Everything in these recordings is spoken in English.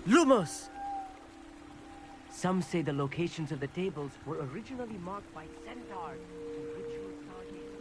Lumos! Some say the locations of the tables were originally marked by centaurs and ritual stargazers.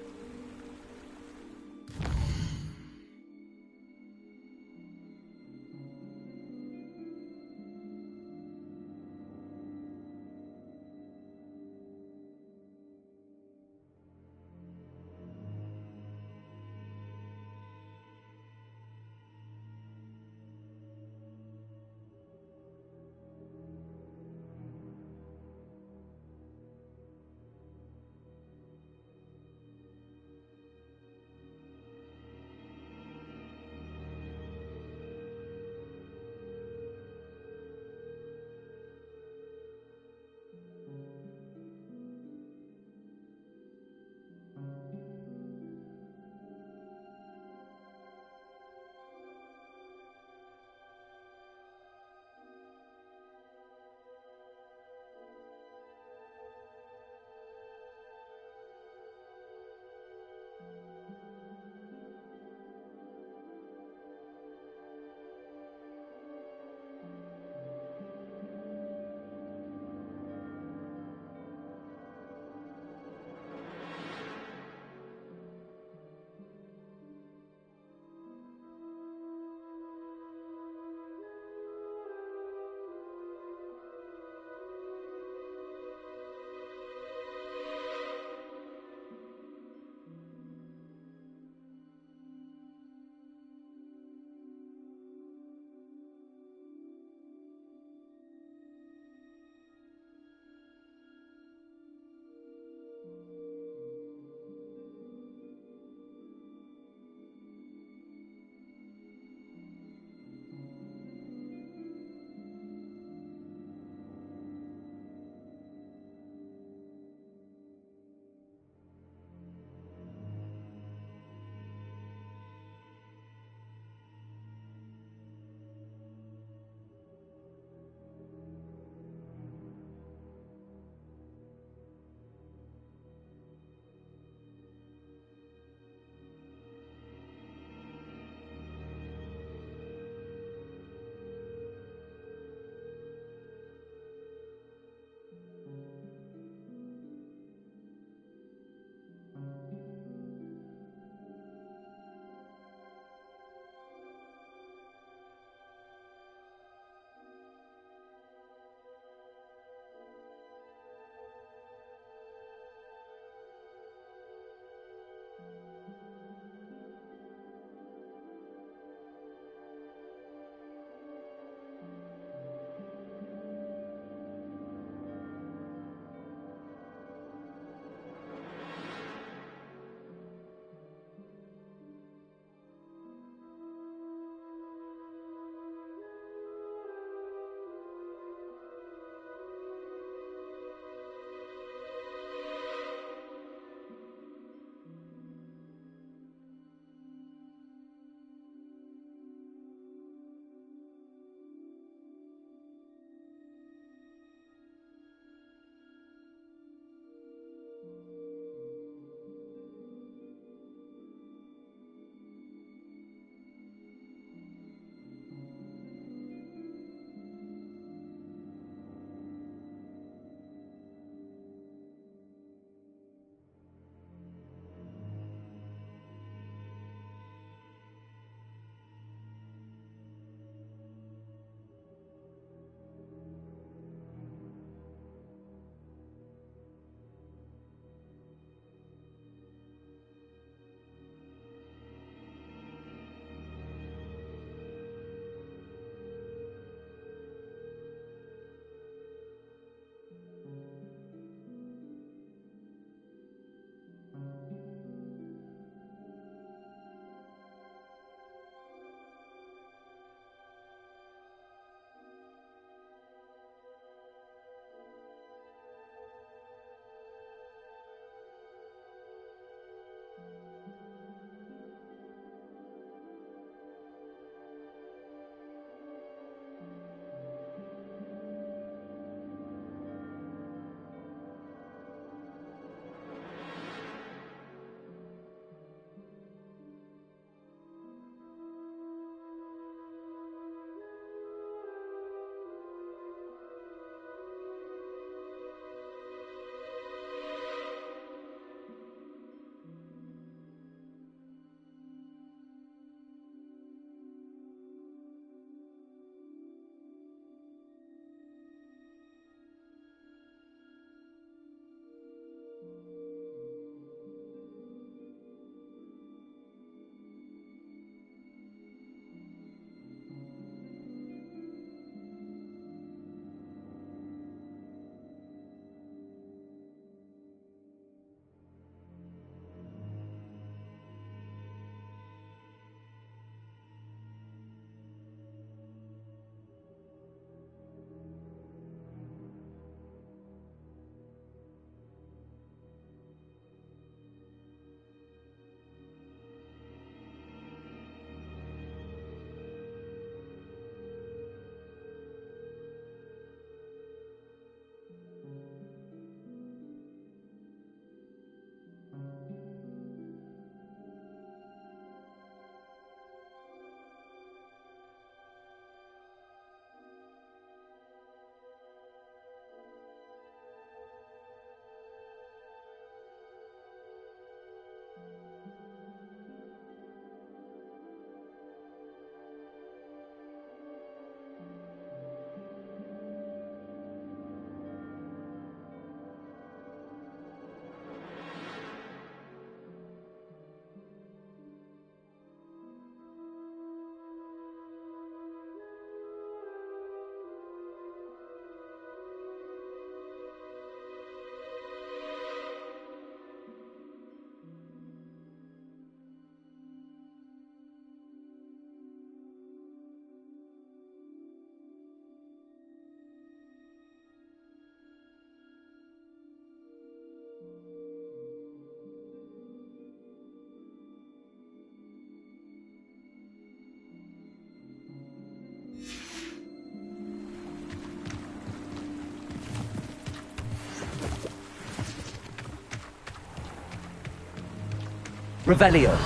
Revelio.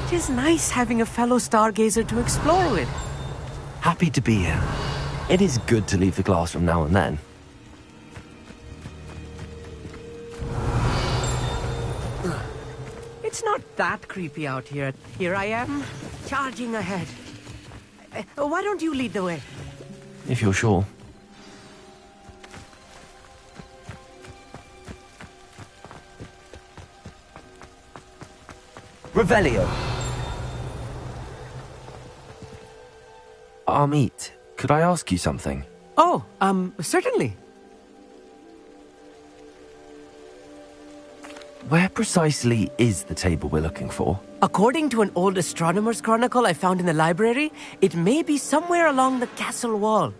It is nice having a fellow stargazer to explore with. Happy to be here. It is good to leave the classroom now and then. It's not that creepy out here. Here I am, charging ahead. Why don't you lead the way? If you're sure. Revelio. Amit, could I ask you something? Oh, certainly. Where precisely is the table we're looking for? According to an old astronomer's chronicle I found in the library, it may be somewhere along the castle wall.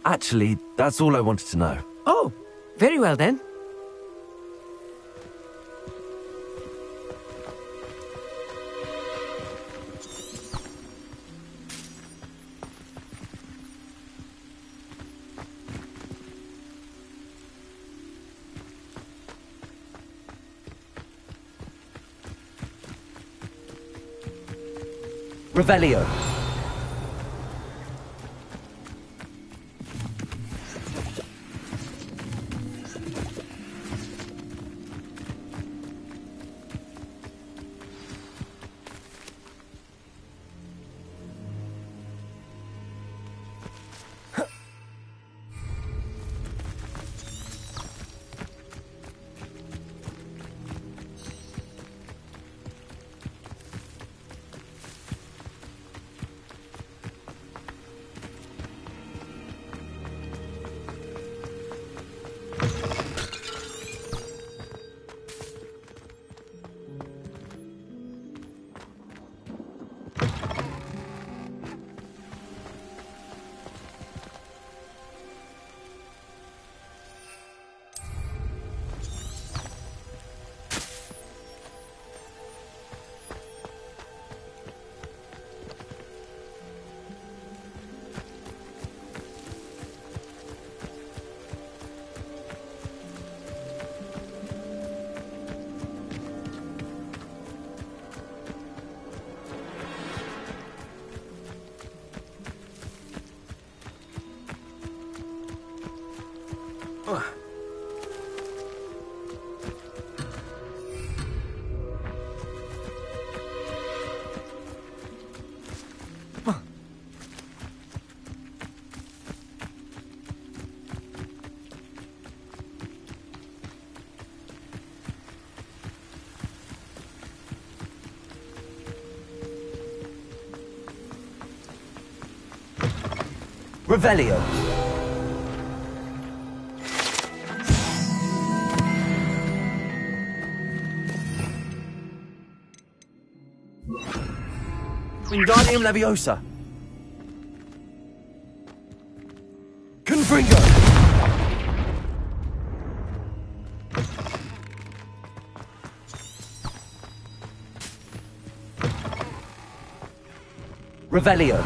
Actually, that's all I wanted to know. Oh, very well then. Revelio. Revelio. Wingardium Leviosa. Confringo. Revelio.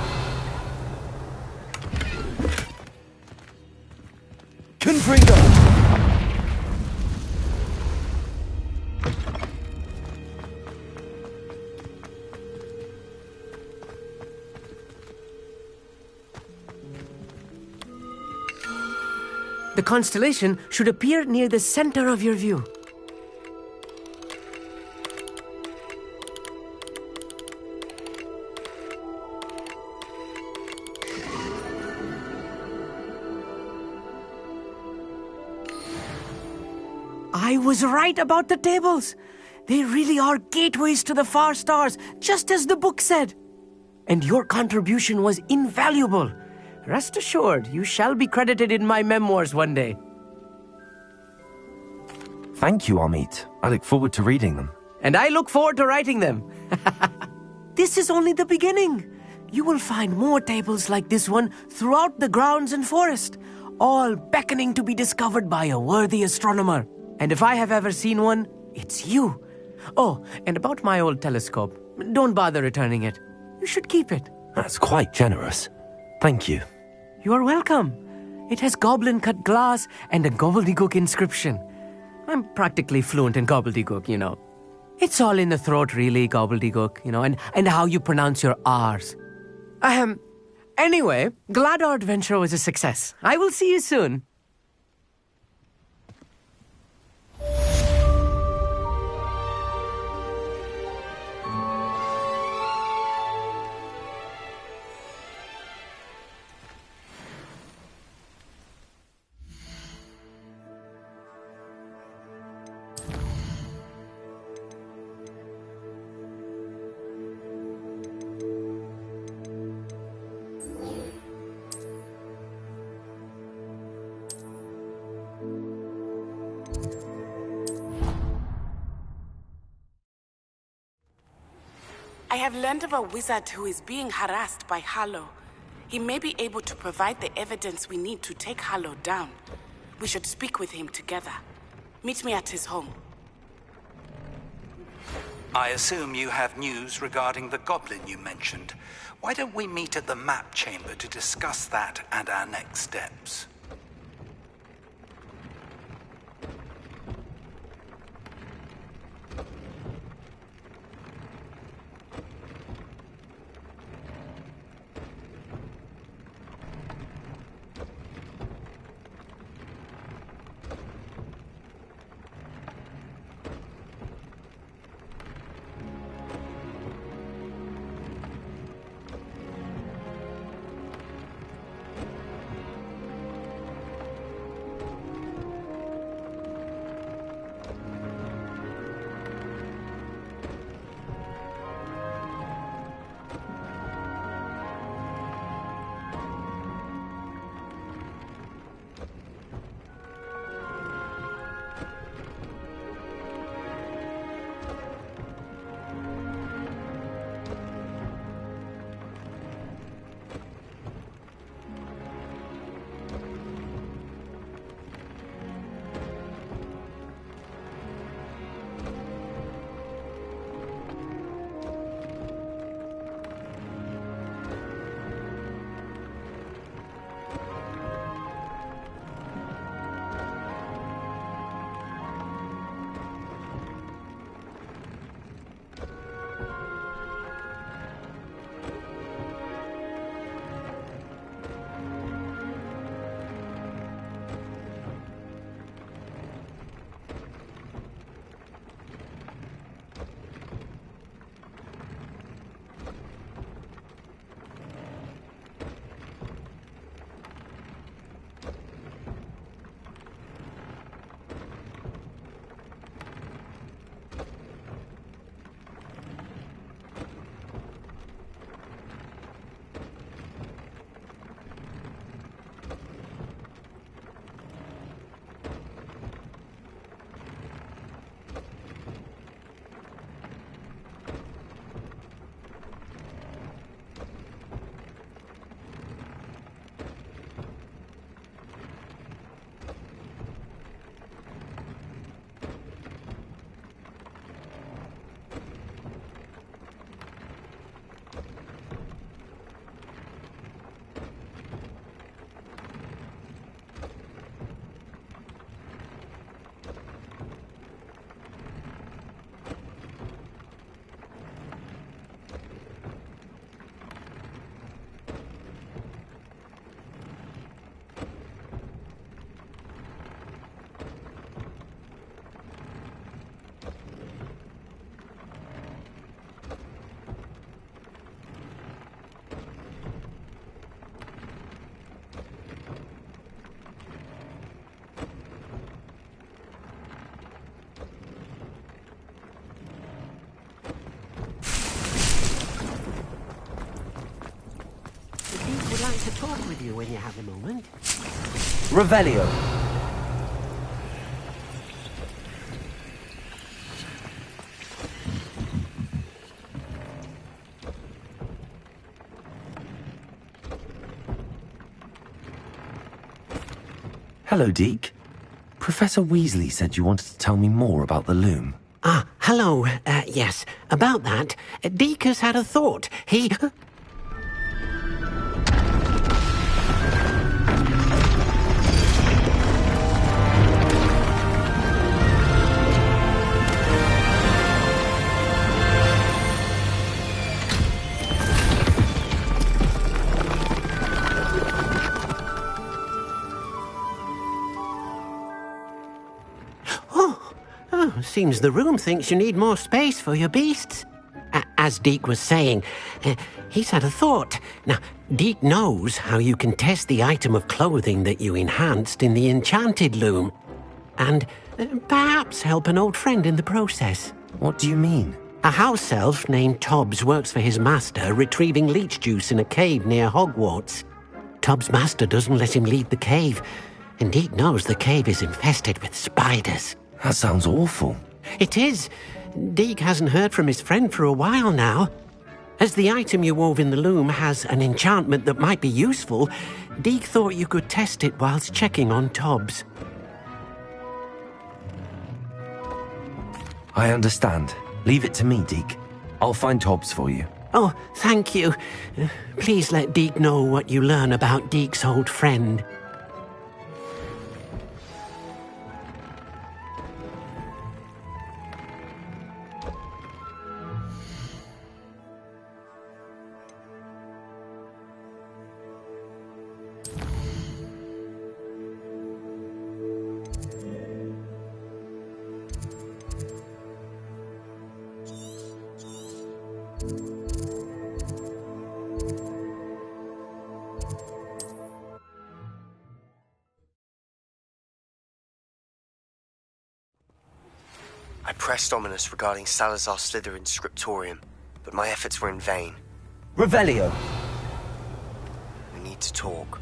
Confringo. The constellation should appear near the center of your view. I was right about the tables. They really are gateways to the far stars, just as the book said. And your contribution was invaluable. Rest assured, you shall be credited in my memoirs one day. Thank you, Amit. I look forward to reading them. And I look forward to writing them. This is only the beginning. You will find more tables like this one throughout the grounds and forest, all beckoning to be discovered by a worthy astronomer. And if I have ever seen one, it's you. Oh, and about my old telescope, don't bother returning it. You should keep it. That's quite generous. Thank you. You are welcome. It has goblin-cut glass and a gobbledygook inscription. I'm practically fluent in gobbledygook, you know. It's all in the throat, really, gobbledygook, you know, and how you pronounce your R's. Anyway, glad our adventure was a success. I will see you soon. I have learned of a wizard who is being harassed by Harlow. He may be able to provide the evidence we need to take Harlow down. We should speak with him together. Meet me at his home. I assume you have news regarding the goblin you mentioned. Why don't we meet at the map chamber to discuss that and our next steps? Would like to talk with you when you have a moment. Revelio. Hello, Deke. Professor Weasley said you wanted to tell me more about the loom. Ah, hello. Yes, about that. Deke has had a thought. He... Oh, seems the room thinks you need more space for your beasts. As Deke was saying, he's had a thought. Now, Deke knows how you can test the item of clothing that you enhanced in the enchanted loom. And perhaps help an old friend in the process. What do you mean? A house elf named Tobbs works for his master, retrieving leech juice in a cave near Hogwarts. Tobbs' master doesn't let him leave the cave, and Deke knows the cave is infested with spiders. That sounds awful. It is. Deke hasn't heard from his friend for a while now. As the item you wove in the loom has an enchantment that might be useful, Deke thought you could test it whilst checking on Tobbs. I understand. Leave it to me, Deke. I'll find Tobbs for you. Oh, thank you. Please let Deke know what you learn about Deke's old friend. I pressed Ominous regarding Salazar Slytherin's scriptorium, but my efforts were in vain. Revelio! We need to talk.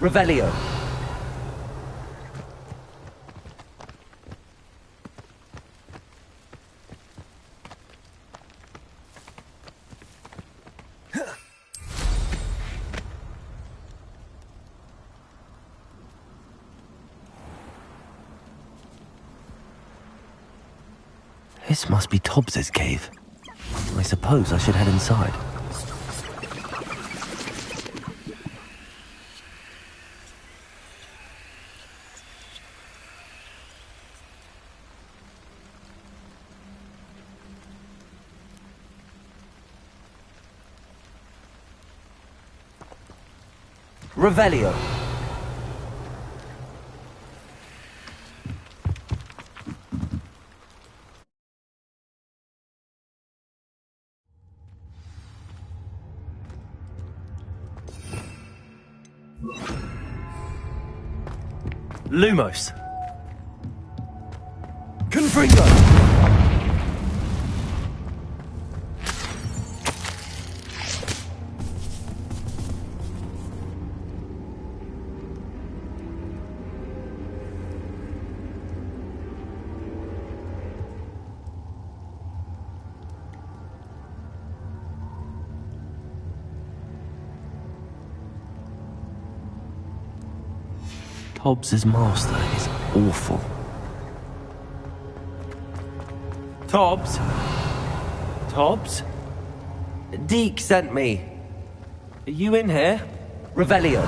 Revelio! This must be Tobbs's cave. I suppose I should head inside. Revelio. Lumos. Confringo. Tobbs' master is awful. Tobbs? Tobbs? Deke sent me. Are you in here? Revelio.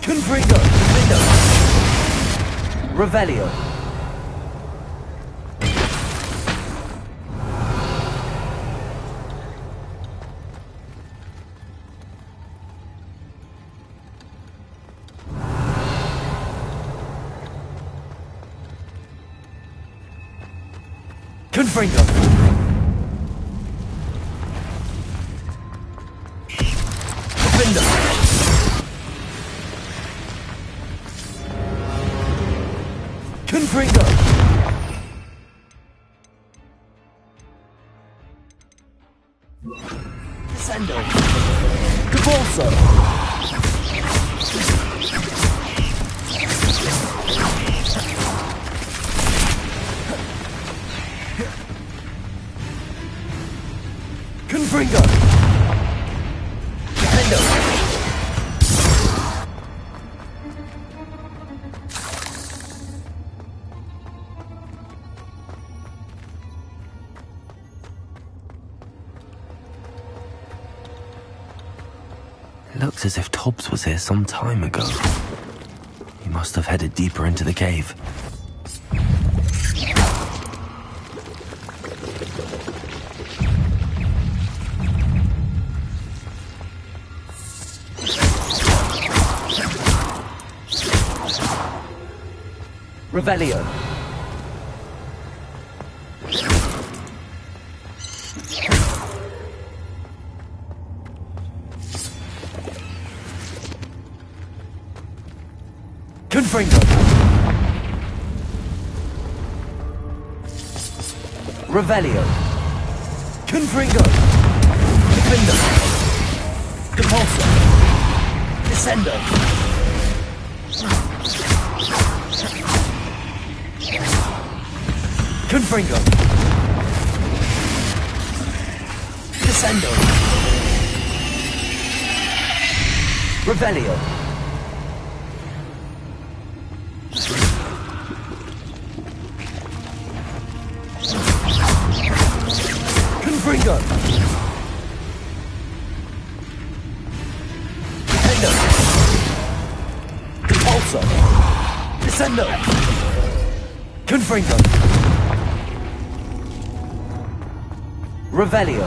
Confringo! Revelio. Confringo. Confringo. Confringo. Descendo. Cabolso. Confringo! Defendo! Looks as if Tobbs was here some time ago. He must have headed deeper into the cave. Revelio. Confringo. Revelio. Confringo. Defendo. Depulso. Descendo. Confringo. Descendo. Revelio. Confringo. Defendo. Depulso. Descendo. Confringo. Revelio.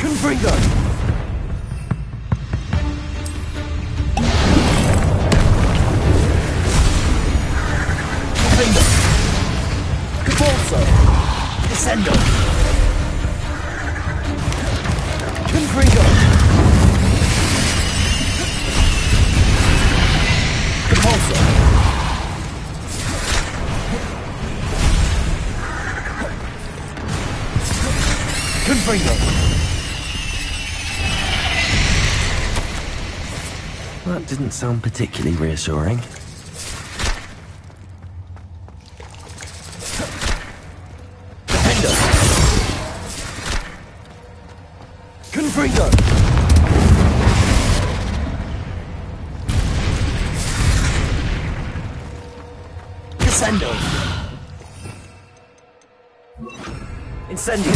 Confringo. Defendo. Depulso. Descendo. Confringo. Depulso. Confringo. That didn't sound particularly reassuring. Defendo. Confringo. Descendo. Incendio.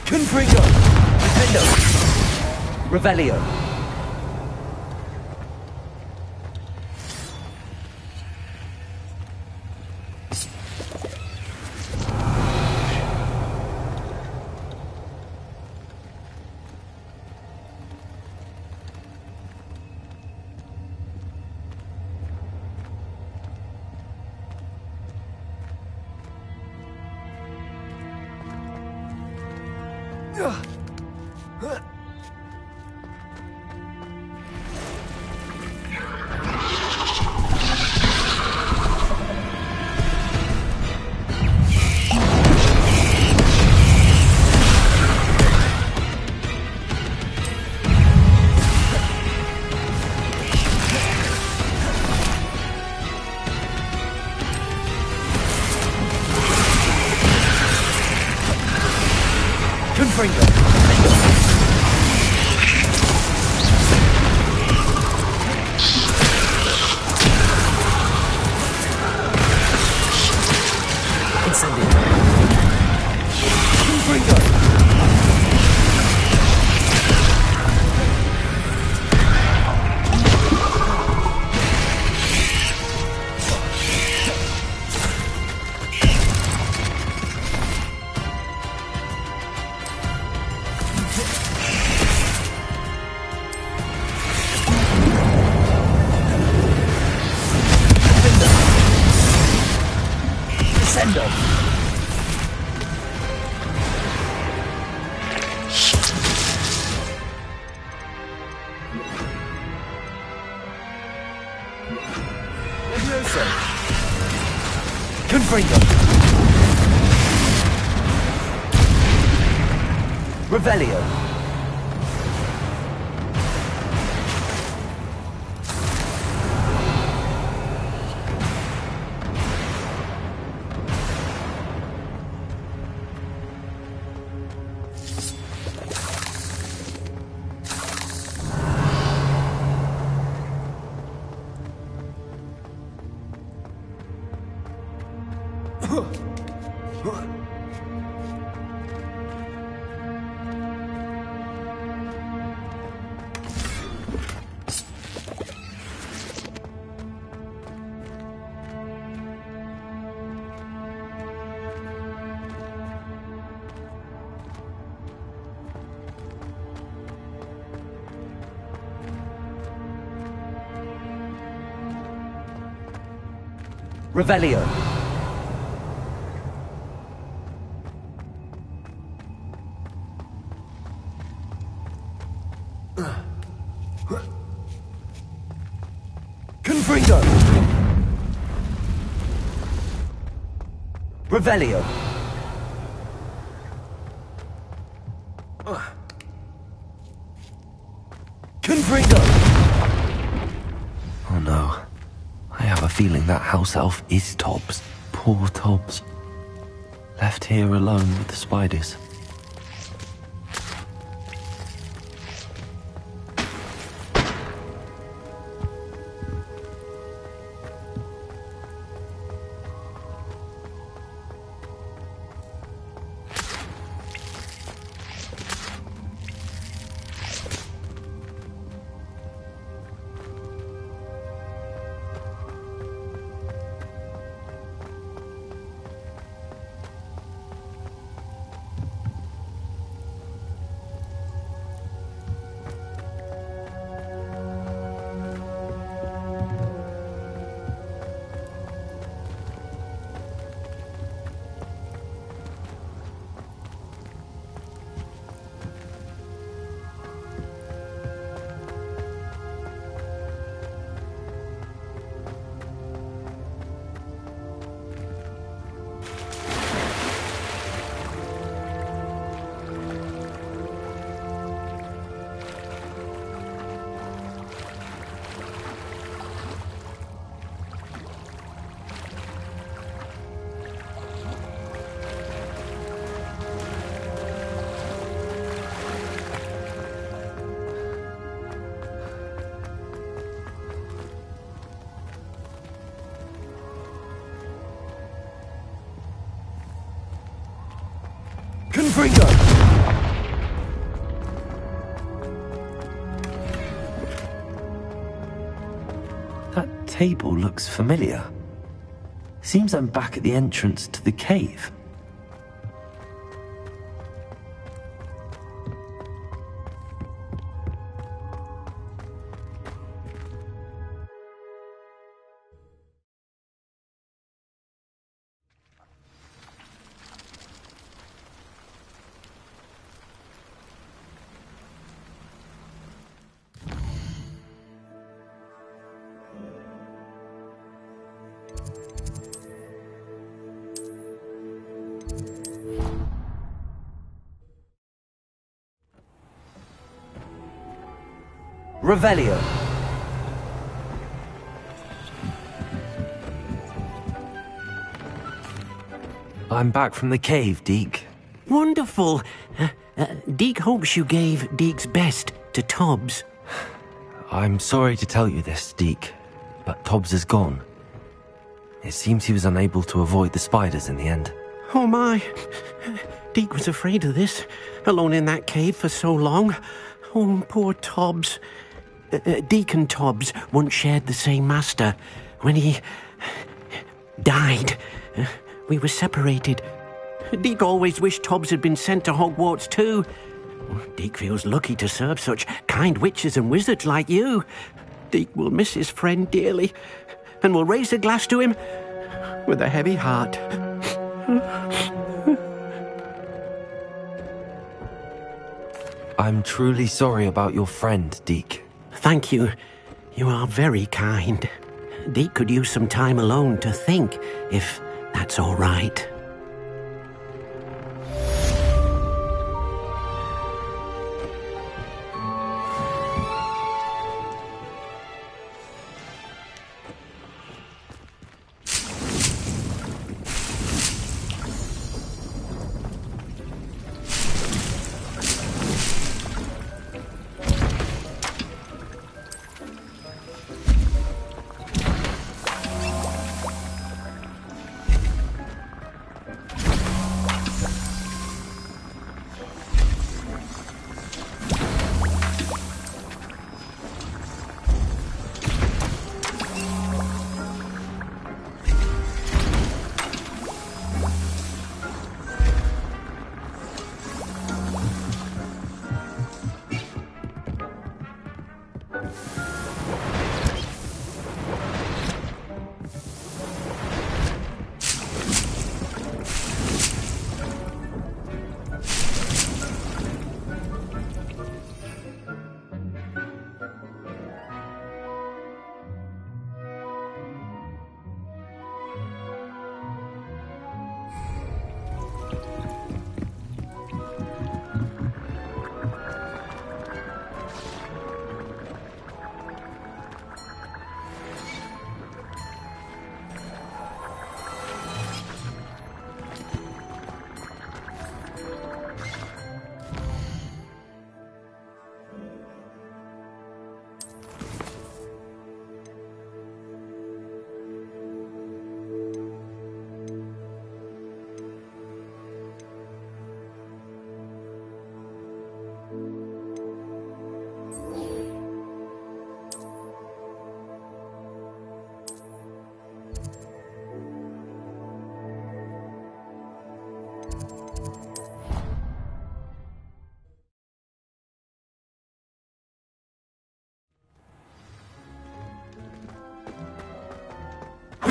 Confringo. Defendo. Revelio. Confringo. Incendio. Confringo. Defender! Leviosa! Confringo! Revelio! Revelio. Confringo. Revelio. Confringo. Oh no. I have a feeling that house elf is Tobbs. Poor Tobbs. Left here alone with the spiders. Confringo! That table looks familiar. Seems I'm back at the entrance to the cave. Revelio. I'm back from the cave, Deke. Wonderful. Deke hopes you gave Deke's best to Tobbs. I'm sorry to tell you this, Deke, but Tobbs is gone. It seems he was unable to avoid the spiders in the end. Oh my. Deke was afraid of this, alone in that cave for so long. Oh, poor Tobbs. Deke and Tobbs once shared the same master. When he died, we were separated. Deke always wished Tobbs had been sent to Hogwarts too. Deke feels lucky to serve such kind witches and wizards like you. Deke will miss his friend dearly, and will raise a glass to him with a heavy heart. I'm truly sorry about your friend, Deke. Thank you. You are very kind. Deke could use some time alone to think, if that's all right.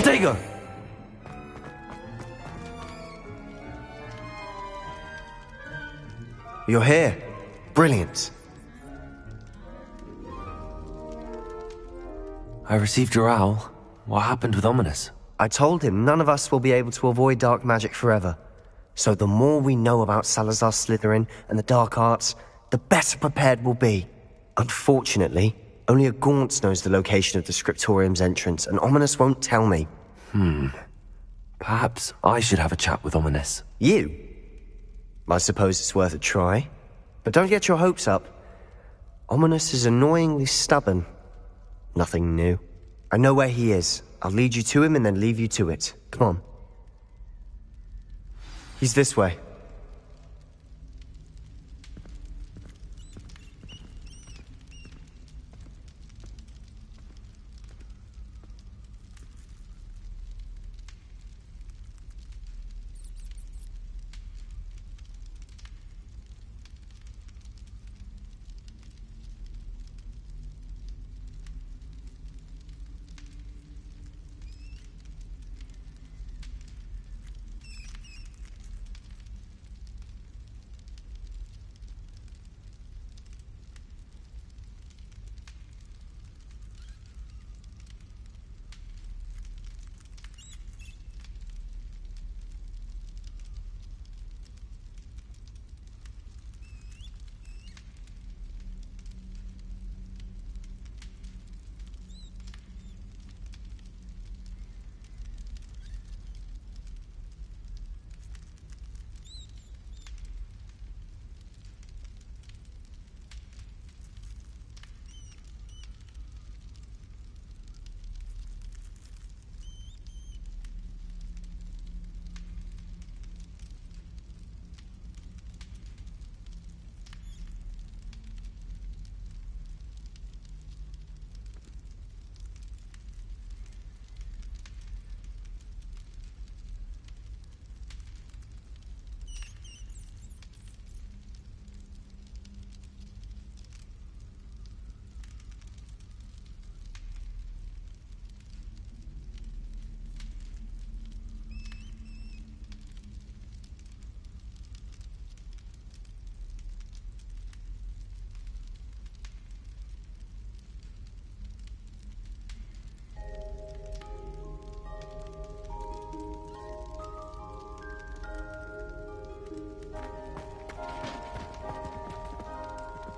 Protego! You're here. Brilliant. I received your owl. What happened with Ominous? I told him none of us will be able to avoid dark magic forever. So the more we know about Salazar Slytherin and the dark arts, the better prepared we'll be. Unfortunately, only a Gaunt knows the location of the Scriptorium's entrance, and Ominous won't tell me. Perhaps I should have a chat with Ominous. You? I suppose it's worth a try. But don't get your hopes up. Ominous is annoyingly stubborn. Nothing new. I know where he is. I'll lead you to him and then leave you to it. Come on. He's this way.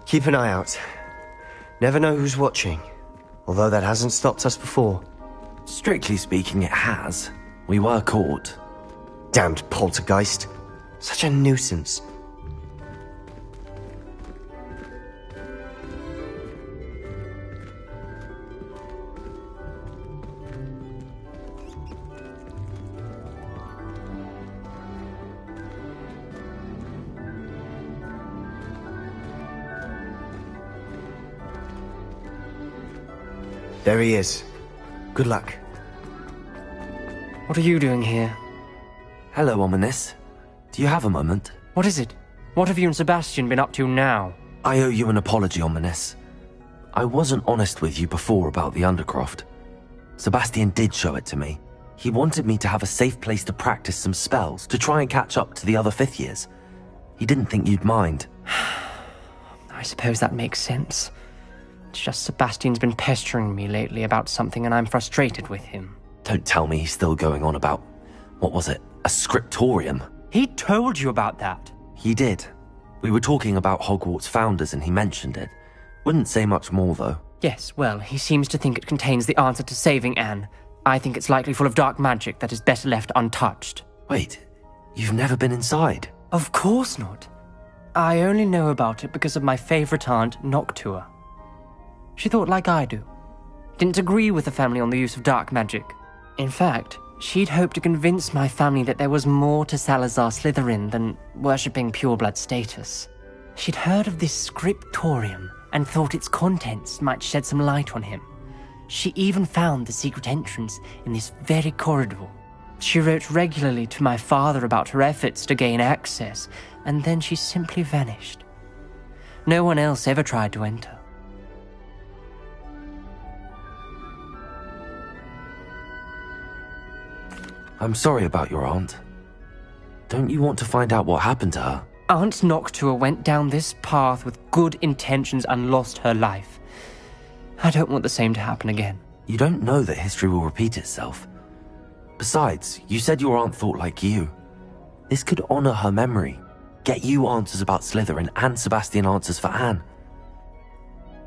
Keep an eye out. Never know who's watching. Although that hasn't stopped us before. Strictly speaking, it has. We were caught. Damned poltergeist. Such a nuisance. There he is. Good luck. What are you doing here? Hello, Ominous. Do you have a moment? What is it? What have you and Sebastian been up to now? I owe you an apology, Ominous. I wasn't honest with you before about the Undercroft. Sebastian did show it to me. He wanted me to have a safe place to practice some spells to try and catch up to the other 5th years. He didn't think you'd mind. I suppose that makes sense. It's just Sebastian's been pestering me lately about something and I'm frustrated with him. Don't tell me he's still going on about, what was it, a scriptorium? He told you about that. He did. We were talking about Hogwarts founders and he mentioned it. Wouldn't say much more though. Yes, well, he seems to think it contains the answer to saving Anne. I think it's likely full of dark magic that is better left untouched. Wait, you've never been inside? Of course not. I only know about it because of my favourite aunt, Noctua. She thought like I do. Didn't agree with the family on the use of dark magic. In fact, she'd hoped to convince my family that there was more to Salazar Slytherin than worshipping pureblood status. She'd heard of this scriptorium and thought its contents might shed some light on him. She even found the secret entrance in this very corridor. She wrote regularly to my father about her efforts to gain access, and then she simply vanished. No one else ever tried to enter. I'm sorry about your aunt. Don't you want to find out what happened to her? Aunt Noctua went down this path with good intentions and lost her life. I don't want the same to happen again. You don't know that history will repeat itself. Besides, you said your aunt thought like you. This could honor her memory, get you answers about Slytherin and Sebastian answers for Anne.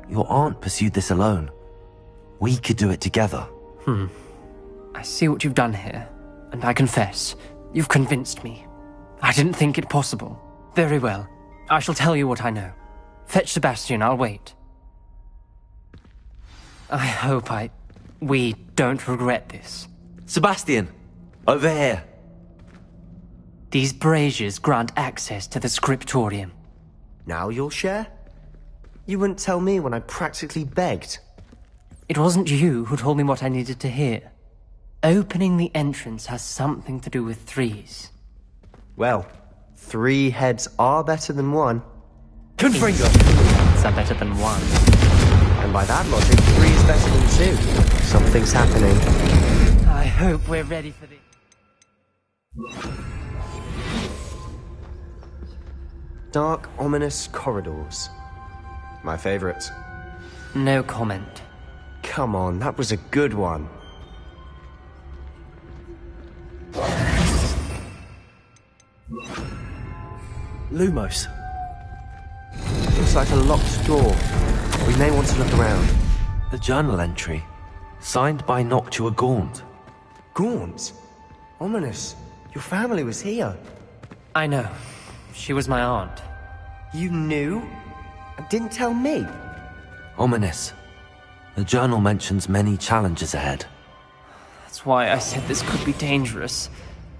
Your aunt pursued this alone. We could do it together. I see what you've done here, and I confess, you've convinced me. I didn't think it possible. Very well, I shall tell you what I know. Fetch Sebastian, I'll wait. I hope we don't regret this. Sebastian! Over here! These braziers grant access to the scriptorium. Now you'll share? You wouldn't tell me when I practically begged. It wasn't you who told me what I needed to hear. Opening the entrance has something to do with 3s. Well, 3 heads are better than 1. Confringo! Heads are better than 1. And by that logic, 3 is better than 2. Something's happening. I hope we're ready for this. Dark, ominous corridors. My favorite. No comment. Come on, that was a good one. Lumos. Looks like a locked door. We may want to look around. A journal entry. Signed by Noctua Gaunt. Gaunt? Ominous. Your family was here. I know. She was my aunt. You knew? And didn't tell me? Ominous. The journal mentions many challenges ahead. That's why I said this could be dangerous.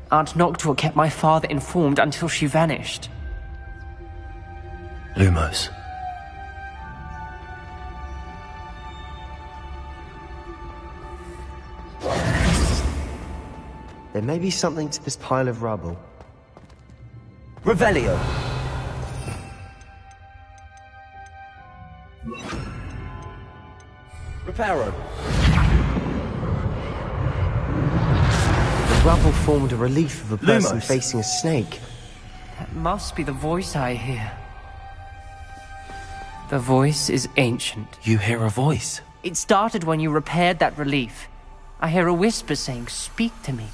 Aunt Noctua kept my father informed until she vanished. Lumos. There may be something to this pile of rubble. Revelio. Reparo. The rubble formed a relief of a person Lumos. facing a snake. That must be the voice I hear. The voice is ancient. You hear a voice. It started when you repaired that relief. I hear a whisper saying, "Speak to me."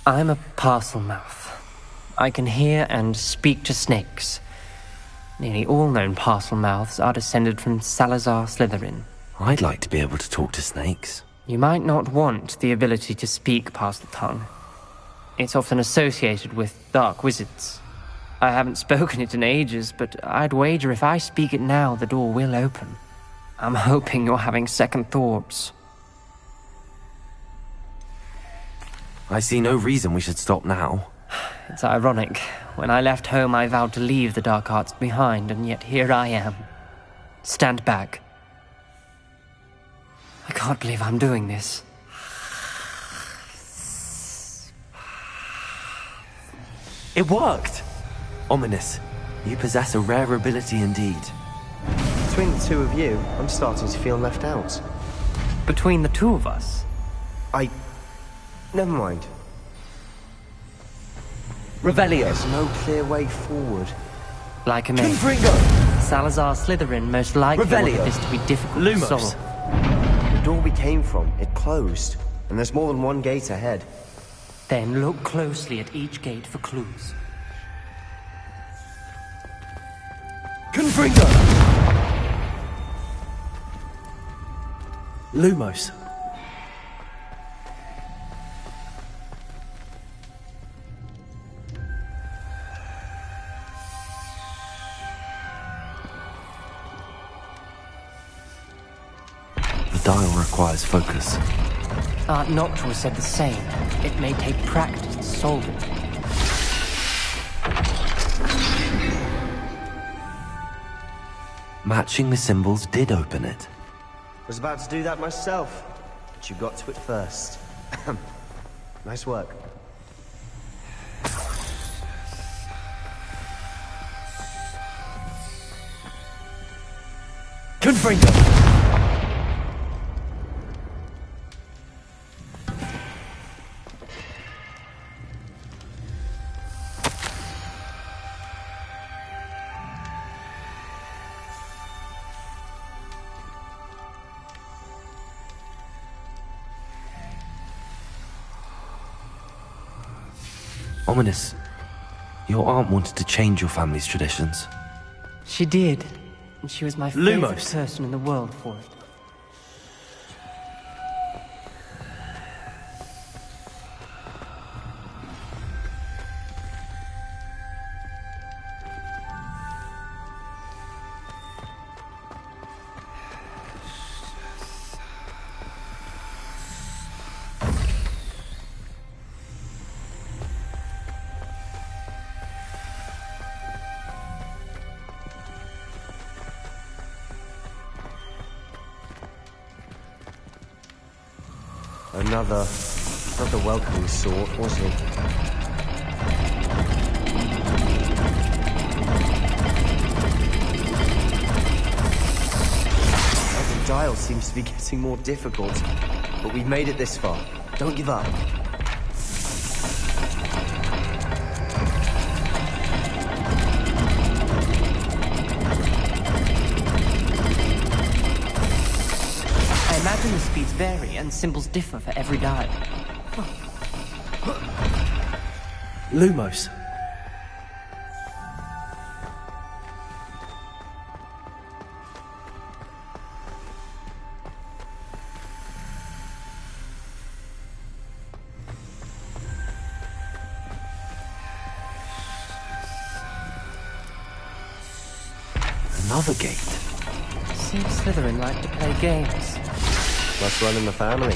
I'm a parcel mouth. I can hear and speak to snakes. Nearly all known parcel mouths are descended from Salazar Slytherin. I'd like to be able to talk to snakes. You might not want the ability to speak past the tongue. It's often associated with dark wizards. I haven't spoken it in ages, but I'd wager if I speak it now, the door will open. I'm hoping you're having second thoughts. I see no reason we should stop now. It's ironic. When I left home, I vowed to leave the dark arts behind, and yet here I am. Stand back. I can't believe I'm doing this. It worked! Ominous. You possess a rare ability indeed. Between the two of you, I'm starting to feel left out. Between the two of us? Never mind. Revelio. There's no clear way forward. Like a man. Confringo. Salazar Slytherin most likely Revelio. wanted this to be difficult Lumos. to solve. The door we came from, it closed. And there's more than one gate ahead. Then look closely at each gate for clues. Confringo. Lumos. The dial requires focus. Art Noctua said the same. It may take practice to solve it. Matching the symbols did open it. Was about to do that myself, but you got to it first. Nice work. Confringo. Ominous. Your aunt wanted to change your family's traditions. She did. And she was my favorite Lumos. person in the world for it. Another welcoming sort, wasn't it? The dial seems to be getting more difficult, but we've made it this far. Don't give up. I imagine the speeds vary and symbols differ for every dial. Lumos. Another gate. Seems Slytherin like to play games. Must run in the family.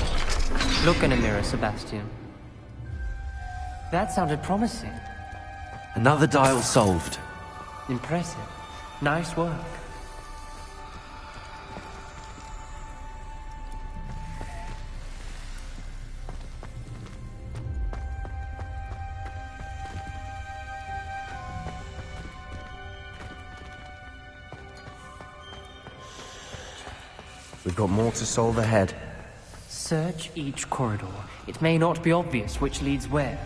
Look in a mirror, Sebastian. That sounded promising. Another dial solved. Impressive. Nice work. We've got more to solve ahead. Search each corridor. It may not be obvious which leads where.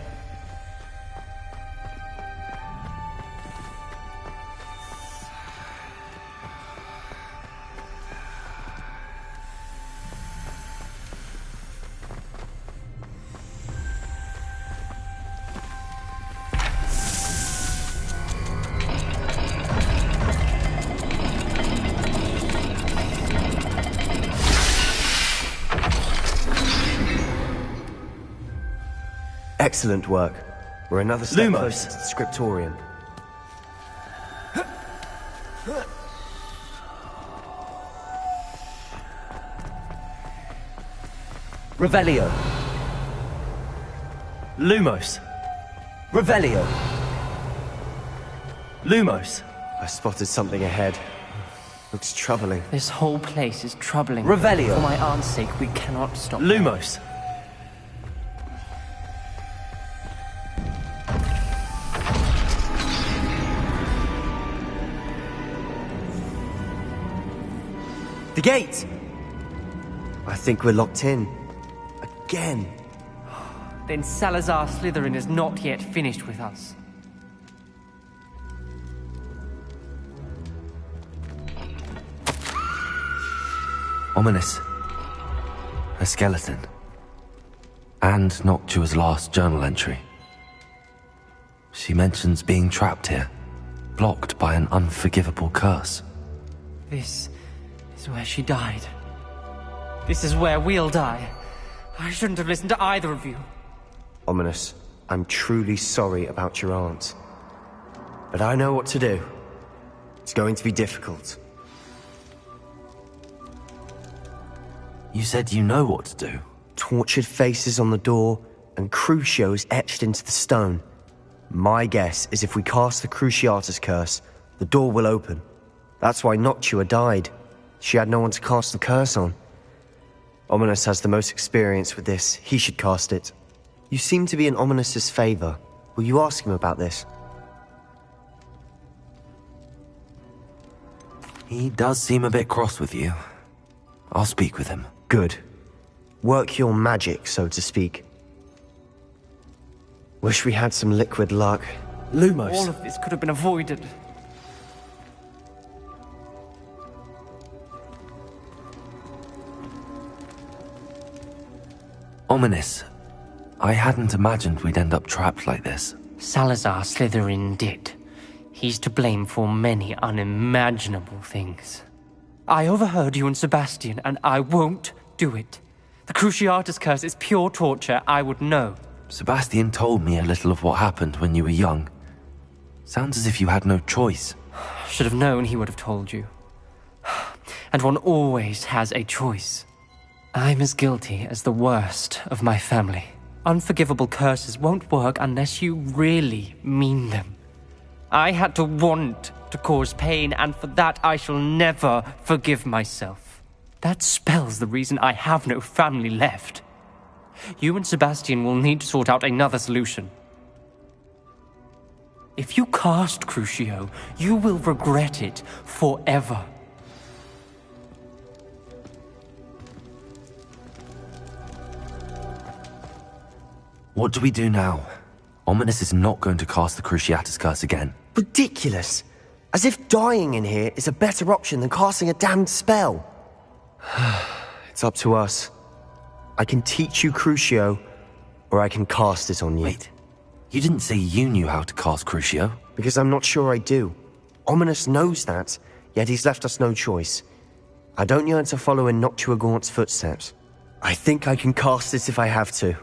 Excellent work. We're another step Lumos. closer to the scriptorium. Revelio. Lumos. Revelio. Lumos. I spotted something ahead. Looks troubling. This whole place is troubling. Revelio. For my aunt's sake, we cannot stop. Lumos. The gate! I think we're locked in. Again. Then Salazar Slytherin is not yet finished with us. Ominous. A skeleton. And Noctua's last journal entry. She mentions being trapped here, blocked by an unforgivable curse. This is where she died. This is where we'll die. I shouldn't have listened to either of you. Ominous, I'm truly sorry about your aunt. But I know what to do. It's going to be difficult. You said you know what to do. Tortured faces on the door and Crucios etched into the stone. My guess is if we cast the Cruciatus curse, the door will open. That's why Noctua died. She had no one to cast the curse on. Ominous has the most experience with this. He should cast it. You seem to be in Ominous's favor. Will you ask him about this? He does seem a bit cross with you. I'll speak with him. Good. Work your magic, so to speak. Wish we had some liquid luck. Lumos. All of this could have been avoided. Ominous. I hadn't imagined we'd end up trapped like this. Salazar Slytherin did. He's to blame for many unimaginable things. I overheard you and Sebastian, and I won't do it. The Cruciatus curse is pure torture, I would know. Sebastian told me a little of what happened when you were young. Sounds as if you had no choice. Should have known he would have told you. And one always has a choice. I'm as guilty as the worst of my family. Unforgivable curses won't work unless you really mean them. I had to want to cause pain, and for that I shall never forgive myself. That spells the reason I have no family left. You and Sebastian will need to sort out another solution. If you cast Crucio, you will regret it forever. What do we do now? Ominous is not going to cast the Cruciatus curse again. Ridiculous! As if dying in here is a better option than casting a damned spell. It's up to us. I can teach you Crucio, or I can cast it on you. Wait, you didn't say you knew how to cast Crucio? Because I'm not sure I do. Ominous knows that, yet he's left us no choice. I don't yearn to follow in Noctua Gaunt's footsteps. I think I can cast it if I have to.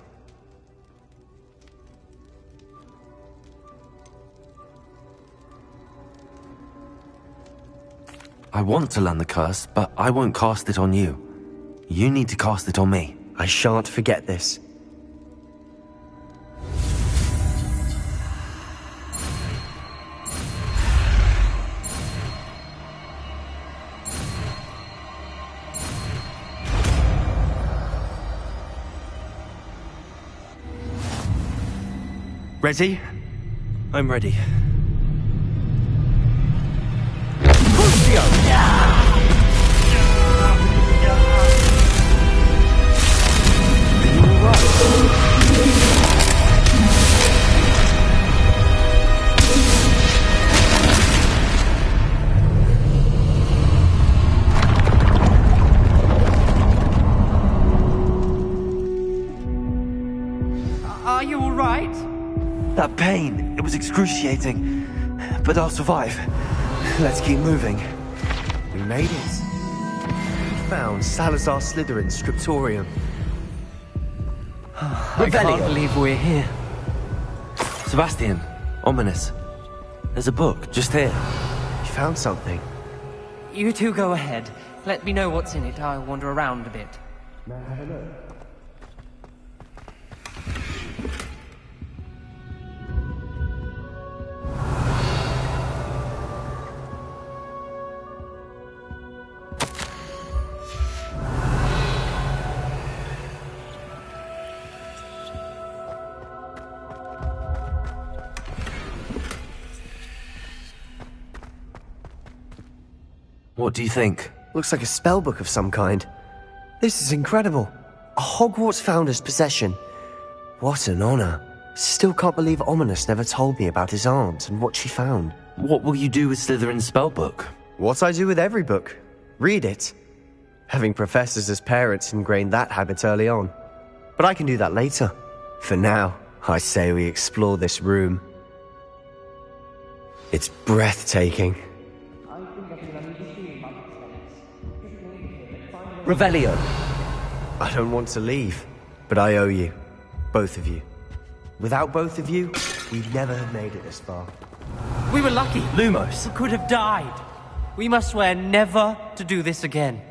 I want to learn the curse, but I won't cast it on you. You need to cast it on me. I shan't forget this. Ready? I'm ready. Are you all right? That pain, it was excruciating. But I'll survive. Let's keep moving. We made it. We found Salazar Slytherin's scriptorium. I can't believe we're here. Sebastian, ominous. There's a book just here. You found something. You two go ahead. Let me know what's in it. I'll wander around a bit. What do you think? Looks like a spell book of some kind. This is incredible. A Hogwarts founder's possession. What an honor. Still can't believe Ominous never told me about his aunt and what she found. What will you do with Slytherin's spellbook? What I do with every book. Read it. Having professors as parents ingrained that habit early on. But I can do that later. For now, I say we explore this room. It's breathtaking. Revelio. I don't want to leave, but I owe you. Both of you. Without both of you, we'd never have made it this far. We were lucky. Lumos. We could have died. We must swear never to do this again.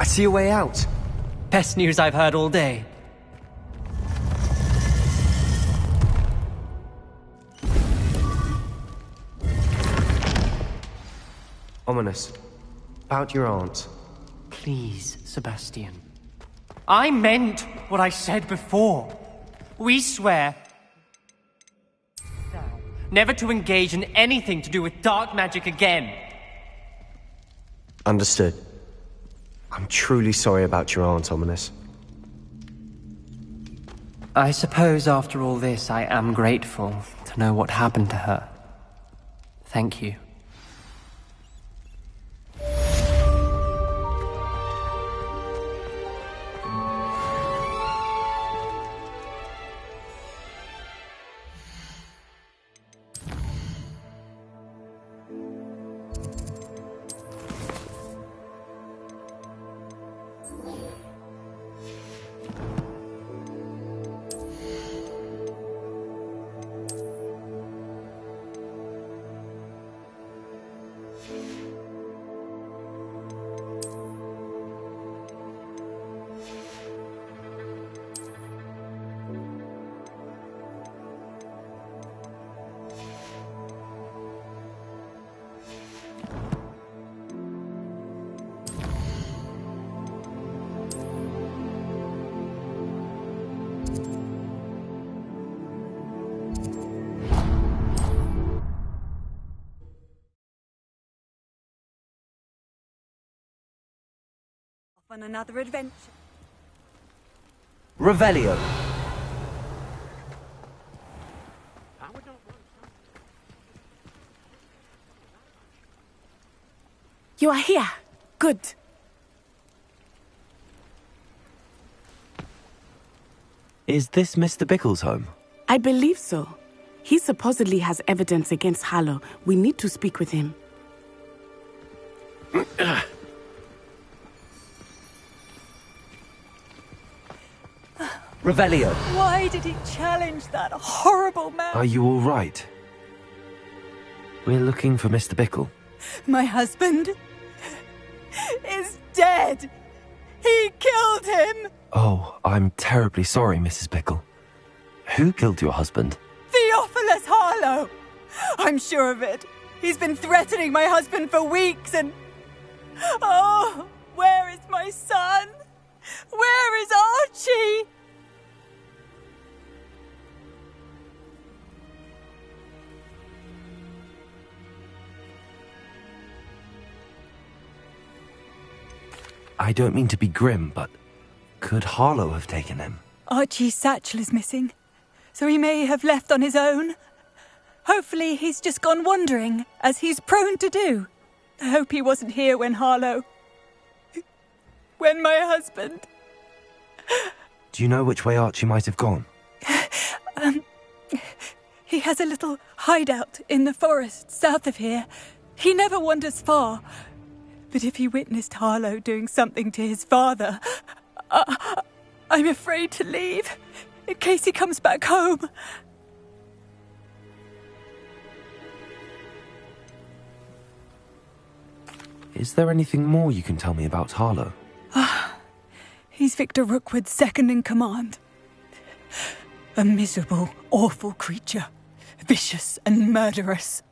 I see a way out. Best news I've heard all day. Ominous. About your aunt. Please, Sebastian. I meant what I said before. We swear never to engage in anything to do with dark magic again. Understood. I'm truly sorry about your aunt, Ominous. I suppose after all this, I am grateful to know what happened to her. Thank you. On another adventure. Revelio. You are here. Good. Is this Mr. Bickle's home? I believe so. He supposedly has evidence against Harlow. We need to speak with him. Revelio. Why did he challenge that horrible man? Are you all right? We're looking for Mr. Bickle. My husband is dead. He killed him. Oh, I'm terribly sorry, Mrs. Bickle. Who killed your husband? Theophilus Harlow. I'm sure of it. He's been threatening my husband for weeks and... Oh, where is my son? Where is Archie? I don't mean to be grim, but could Harlow have taken him? Archie's satchel is missing, so he may have left on his own. Hopefully he's just gone wandering, as he's prone to do. I hope he wasn't here when when my husband... Do you know which way Archie might have gone? He has a little hideout in the forest south of here. He never wanders far. But if he witnessed Harlow doing something to his father, I'm afraid to leave, in case he comes back home. Is there anything more you can tell me about Harlow? He's Victor Rookwood's second in command. A miserable, awful creature. Vicious and murderous.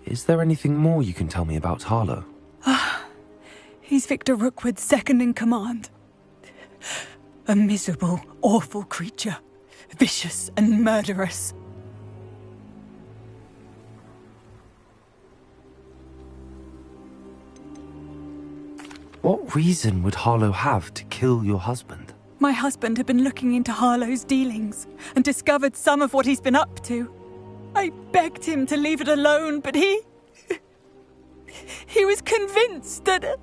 Is there anything more you can tell me about Harlow? He's Victor Rookwood's second in command. A miserable, awful creature. Vicious and murderous. What reason would Harlow have to kill your husband? My husband had been looking into Harlow's dealings and discovered some of what he's been up to. I begged him to leave it alone, but he was convinced that...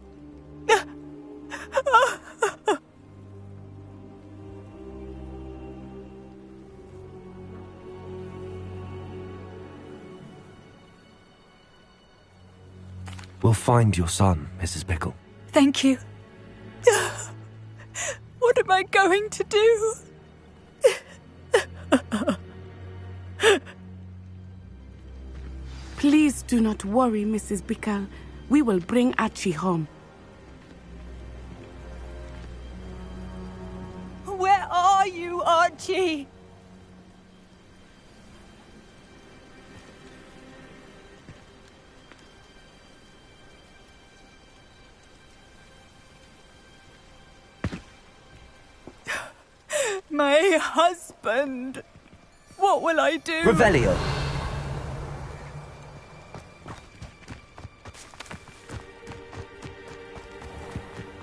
We'll find your son, Mrs. Pickle. Thank you. What am I going to do? Please do not worry, Mrs. Bickle. We will bring Archie home. Where are you, Archie? My husband. What will I do? Revelio.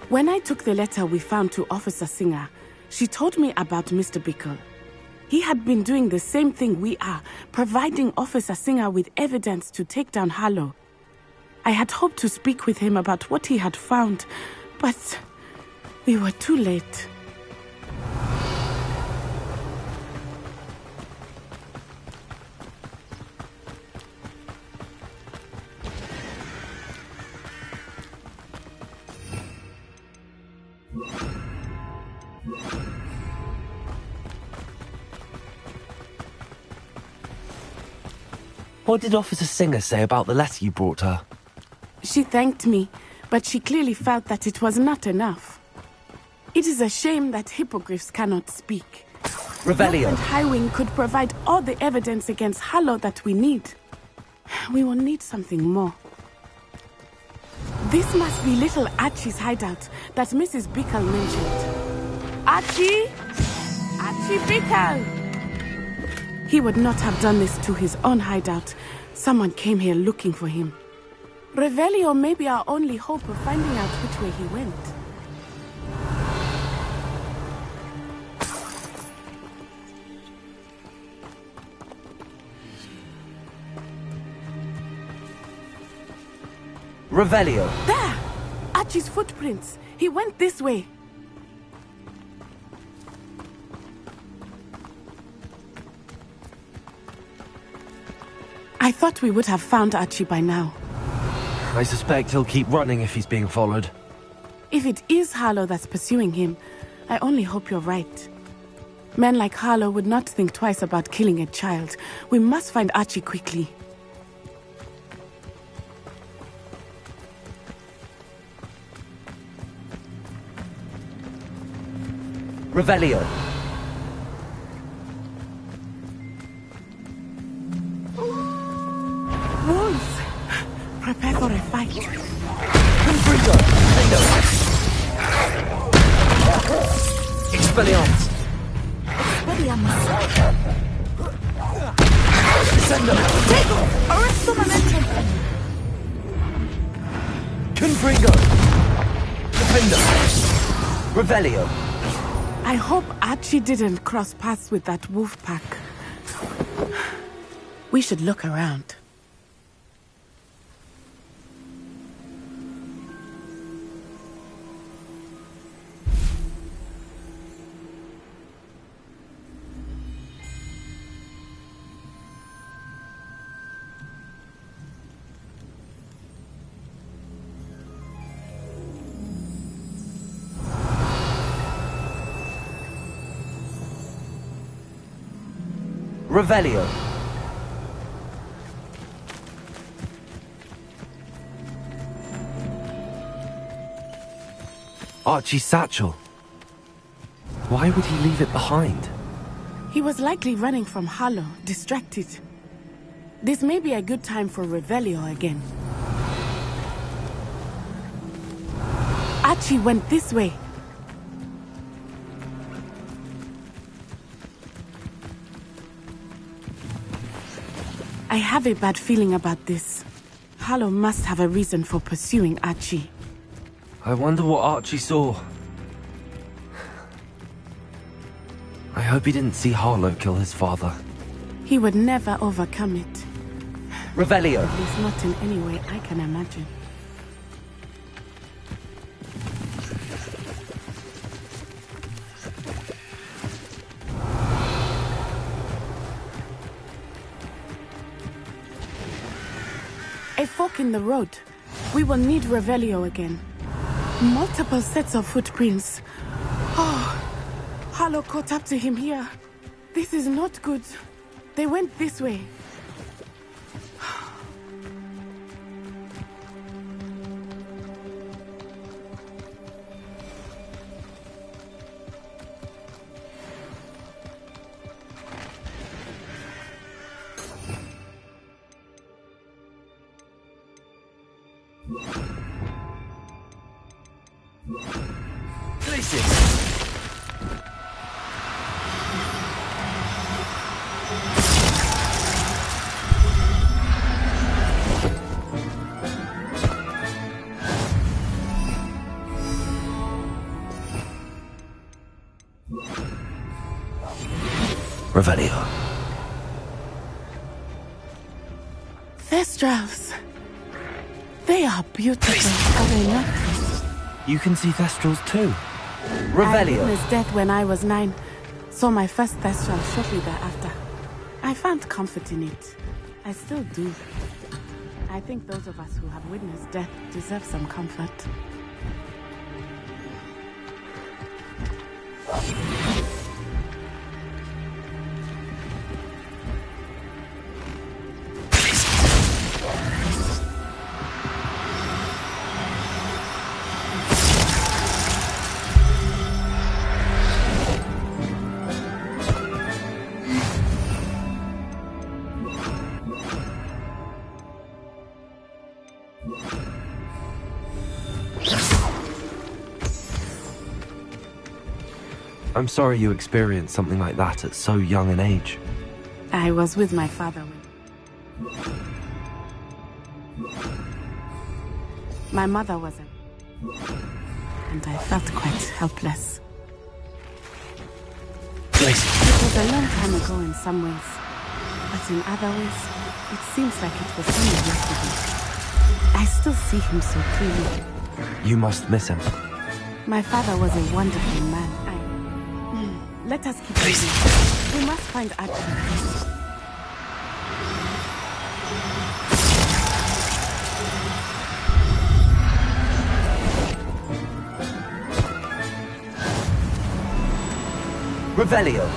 When I took the letter we found to Officer Singer, she told me about Mr. Bickle. He had been doing the same thing we are, providing Officer Singer with evidence to take down Harlow. I had hoped to speak with him about what he had found, but we were too late. What did Officer Singer say about the letter you brought her? She thanked me, but she clearly felt that it was not enough. It is a shame that hippogriffs cannot speak. Revelio. And Highwing could provide all the evidence against Harlow that we need. We will need something more. This must be little Archie's hideout that Mrs. Bickle mentioned. Archie! Archie Bickle! He would not have done this to his own hideout. Someone came here looking for him. Revelio may be our only hope of finding out which way he went. Revelio. There! Archie's footprints. He went this way. I thought we would have found Archie by now. I suspect he'll keep running if he's being followed. If it is Harlow that's pursuing him, I only hope you're right. Men like Harlow would not think twice about killing a child. We must find Archie quickly. Revelio. Wolves! Prepare for a fight. Expelliarmus. Descendo. Arresto momentum! Confringo. Defender. Revelio. I hope Archie didn't cross paths with that wolf pack. We should look around. Revelio. Archie's satchel. Why would he leave it behind? He was likely running from Harlow, distracted. This may be a good time for Revelio again. Archie went this way. I have a bad feeling about this. Harlow must have a reason for pursuing Archie. I wonder what Archie saw. I hope he didn't see Harlow kill his father. He would never overcome it. Revelio. At least not in any way I can imagine. A fork in the road. We will need Revelio again. Multiple sets of footprints. Oh, Harlow caught up to him here. This is not good. They went this way. Revelio. Thestrals. They are beautiful, are they not? You can see Thestrals too. I Revelio. witnessed death when I was 9. Saw my first Thestral shortly thereafter. I found comfort in it. I still do. I think those of us who have witnessed death deserve some comfort. I'm sorry you experienced something like that at so young an age. I was with my father when... My mother wasn't. And I felt quite helpless. It was a long time ago in some ways. But in other ways, it seems like it was only yesterday. I still see him so clearly. You must miss him. My father was a wonderful man. Let us keep moving. We must find Archie. Revelio.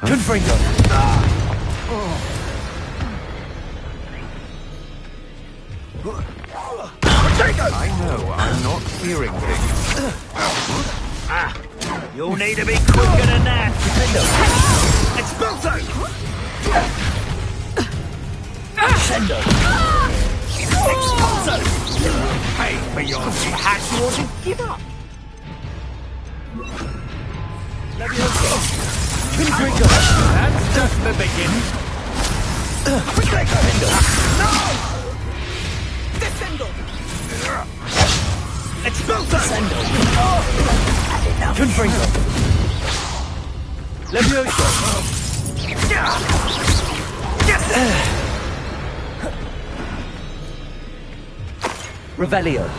Confringo! I know, I'm not hearing things. You'll need to be quicker than that! Expulso! Sendo! Expulso! Pay for your hat! Give up! Confringo! That's just the beginning! No! Descendo! Expulso! Confringo! Levioso! Revelio!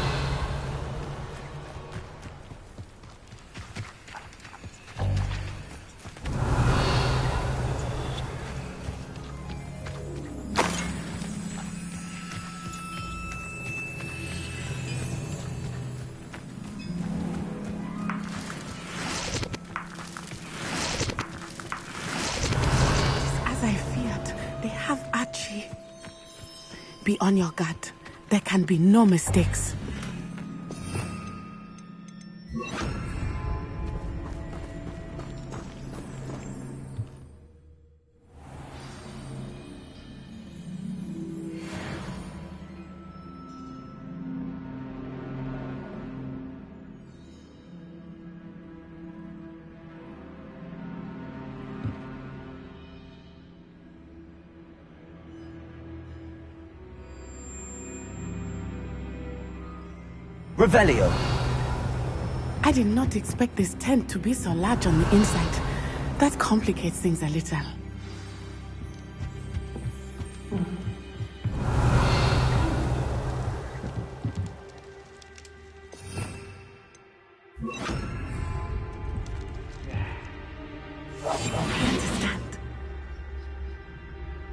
Be on your guard. There can be no mistakes. Revelio! I did not expect this tent to be so large on the inside. That complicates things a little. I understand.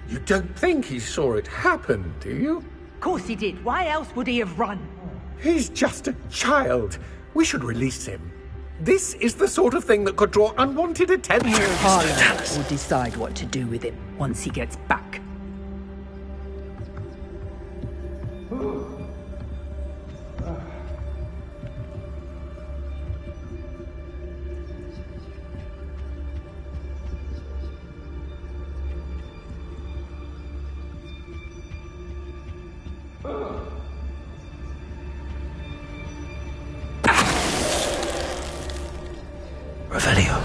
You don't think he saw it happen, do you? Of course he did. Why else would he have run? He's just a child. We should release him. This is the sort of thing that could draw unwanted attention. Parliament will decide what to do with him once he gets back. Revelio.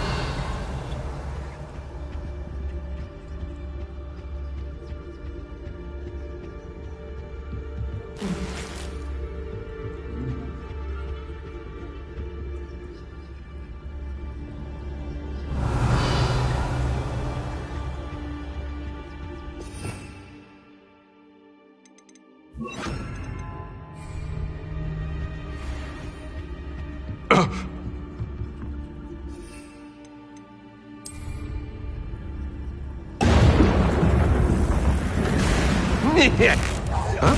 Huh?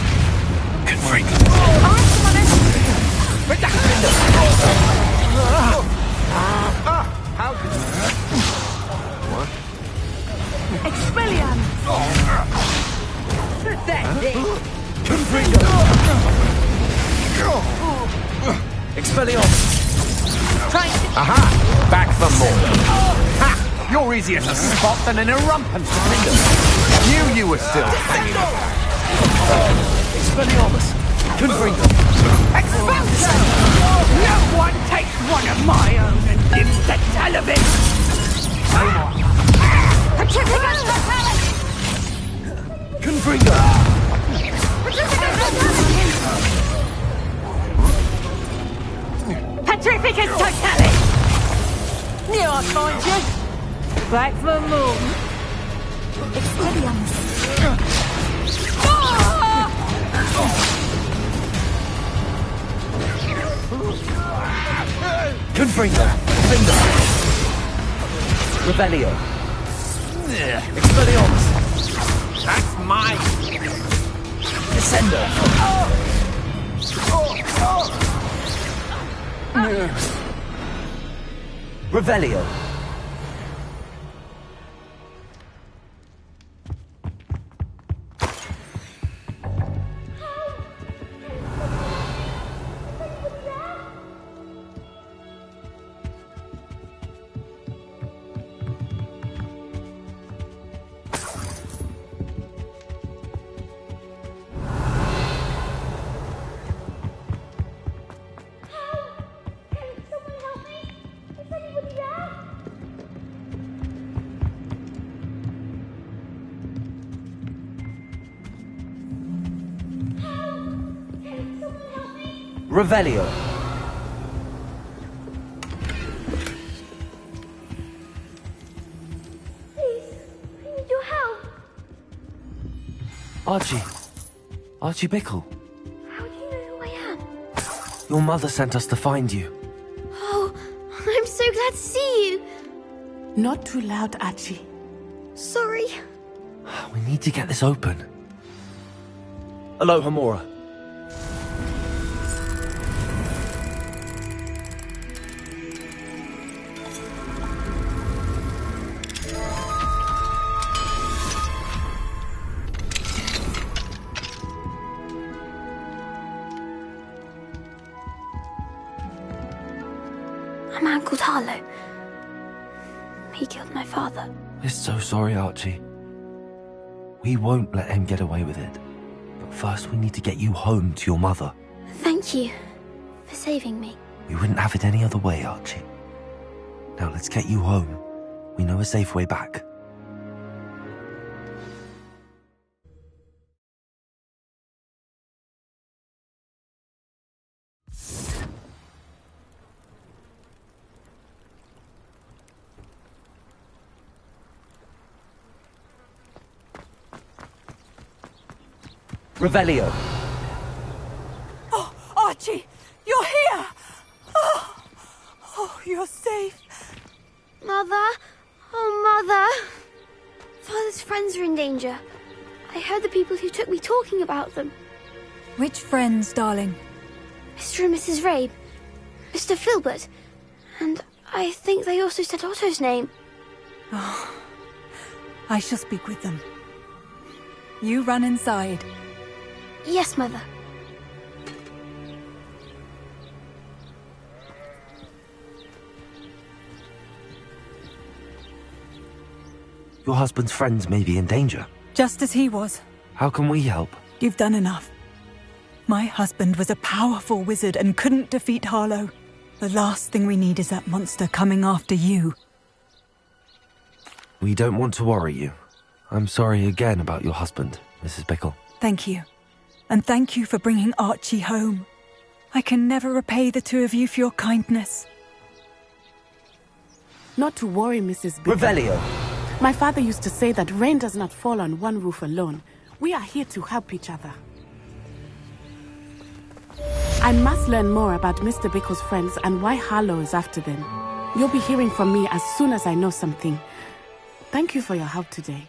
Good freak. How could What? Expelliarmus! Pathetic! Confringo! Expelliarmus! Aha! Back for more. Ha! You're easier to spot than an irrumpent. Knew you were still hanging about. Expelliarmus! Confringo! Expulso! No one takes one of my own and lives to tell of it! Petrificus Totalis! Confringo! Petrificus Totalis! Knew I'd find you! Back for more! Expelliarmus! Confringo! Findo! Revelio! Expelliarmus! That's mine. Descendo! Revelio! Revelio! Archie. Archie Bickle. How do you know who I am? Your mother sent us to find you. Oh, I'm so glad to see you. Not too loud, Archie. Sorry. We need to get this open. Hello, Hamora. A man called Harlow. He killed my father. We're so sorry, Archie. We won't let him get away with it. But first we need to get you home to your mother. Thank you for saving me. We wouldn't have it any other way, Archie. Now let's get you home. We know a safe way back. Revelio. Oh, Archie, you're here! Oh, you're safe. Mother? Oh, Mother! Father's friends are in danger. I heard the people who took me talking about them. Which friends, darling? Mr. and Mrs. Rabe, Mr. Filbert, and I think they also said Otto's name. Oh, I shall speak with them. You run inside. Yes, Mother. Your husband's friends may be in danger. Just as he was. How can we help? You've done enough. My husband was a powerful wizard and couldn't defeat Harlow. The last thing we need is that monster coming after you. We don't want to worry you. I'm sorry again about your husband, Mrs. Bickle. Thank you. And thank you for bringing Archie home. I can never repay the two of you for your kindness. Not to worry, Mrs. Bickle. Revelio. My father used to say that rain does not fall on one roof alone. We are here to help each other. I must learn more about Mr. Bickle's friends and why Harlow is after them. You'll be hearing from me as soon as I know something. Thank you for your help today.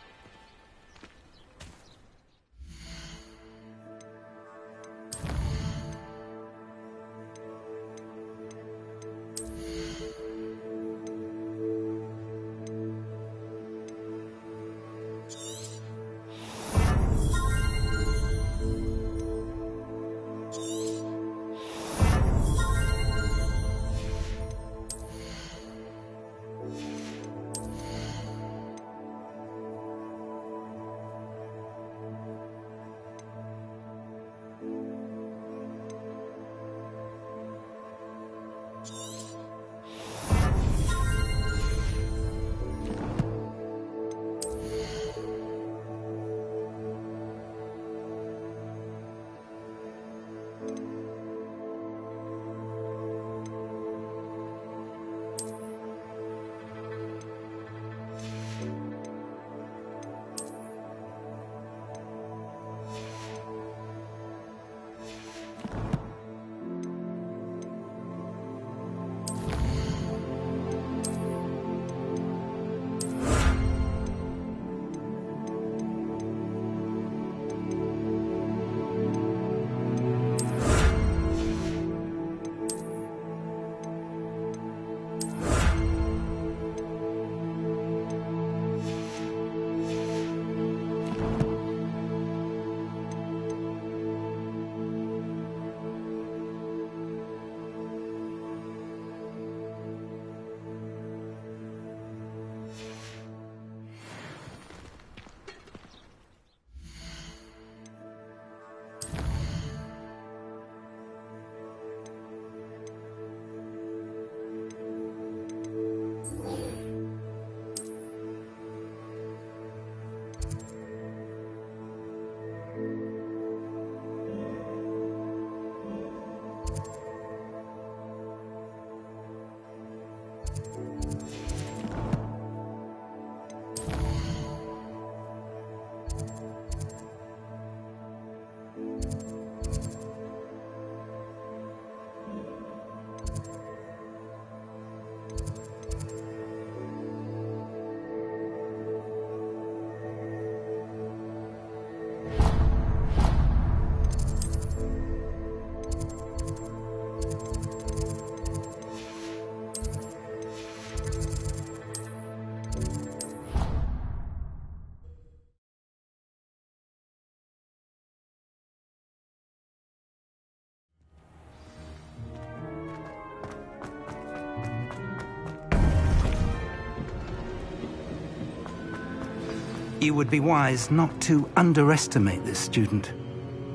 You would be wise not to underestimate this student.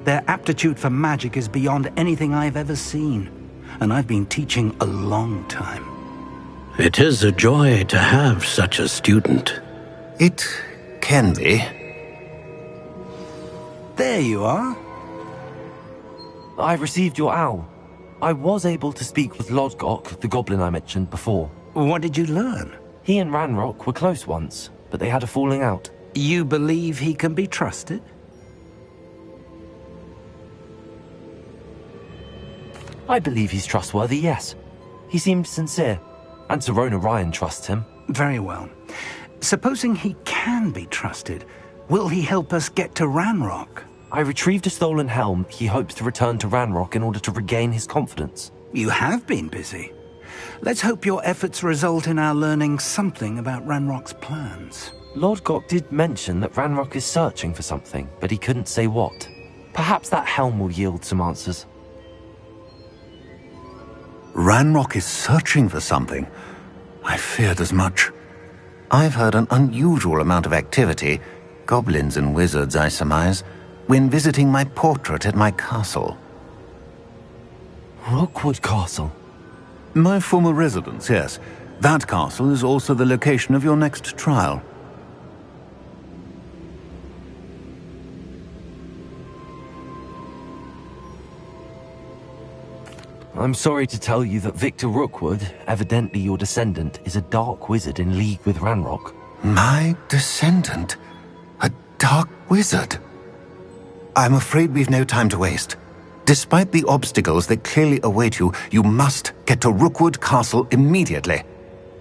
Their aptitude for magic is beyond anything I've ever seen, and I've been teaching a long time. It is a joy to have such a student. It can be. There you are. I received your owl. I was able to speak with Lodgok, the goblin I mentioned before. What did you learn? He and Ranrock were close once, but they had a falling out. You believe he can be trusted? I believe he's trustworthy, yes. He seemed sincere, and Serona Ryan trusts him. Very well. Supposing he can be trusted, will he help us get to Ranrock? I retrieved a stolen helm. He hopes to return to Ranrock in order to regain his confidence. You have been busy. Let's hope your efforts result in our learning something about Ranrock's plans. Lodgok did mention that Ranrock is searching for something, but he couldn't say what. Perhaps that helm will yield some answers. Ranrock is searching for something. I feared as much. I've heard an unusual amount of activity, goblins and wizards, I surmise, when visiting my portrait at my castle. Rookwood Castle? My former residence, yes. That castle is also the location of your next trial. I'm sorry to tell you that Victor Rookwood, evidently your descendant, is a dark wizard in league with Ranrock. My descendant? A dark wizard? I'm afraid we've no time to waste. Despite the obstacles that clearly await you, you must get to Rookwood Castle immediately.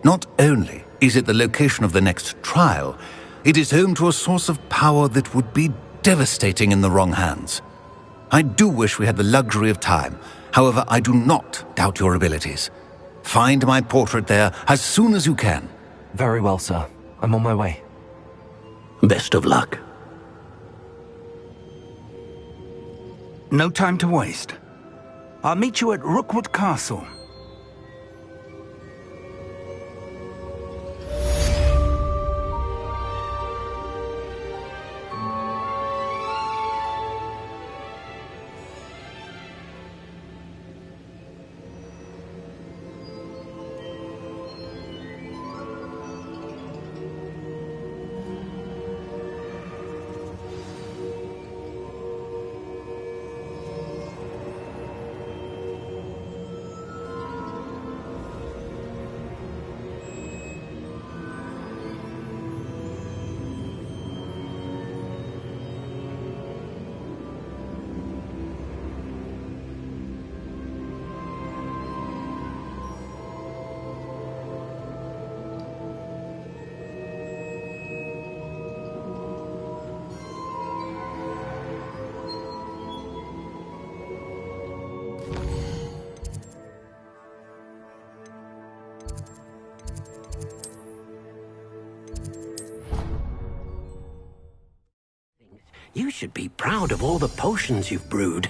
Not only is it the location of the next trial, it is home to a source of power that would be devastating in the wrong hands. I do wish we had the luxury of time. However, I do not doubt your abilities. Find my portrait there as soon as you can. Very well, sir. I'm on my way. Best of luck. No time to waste. I'll meet you at Rookwood Castle. You should be proud of all the potions you've brewed.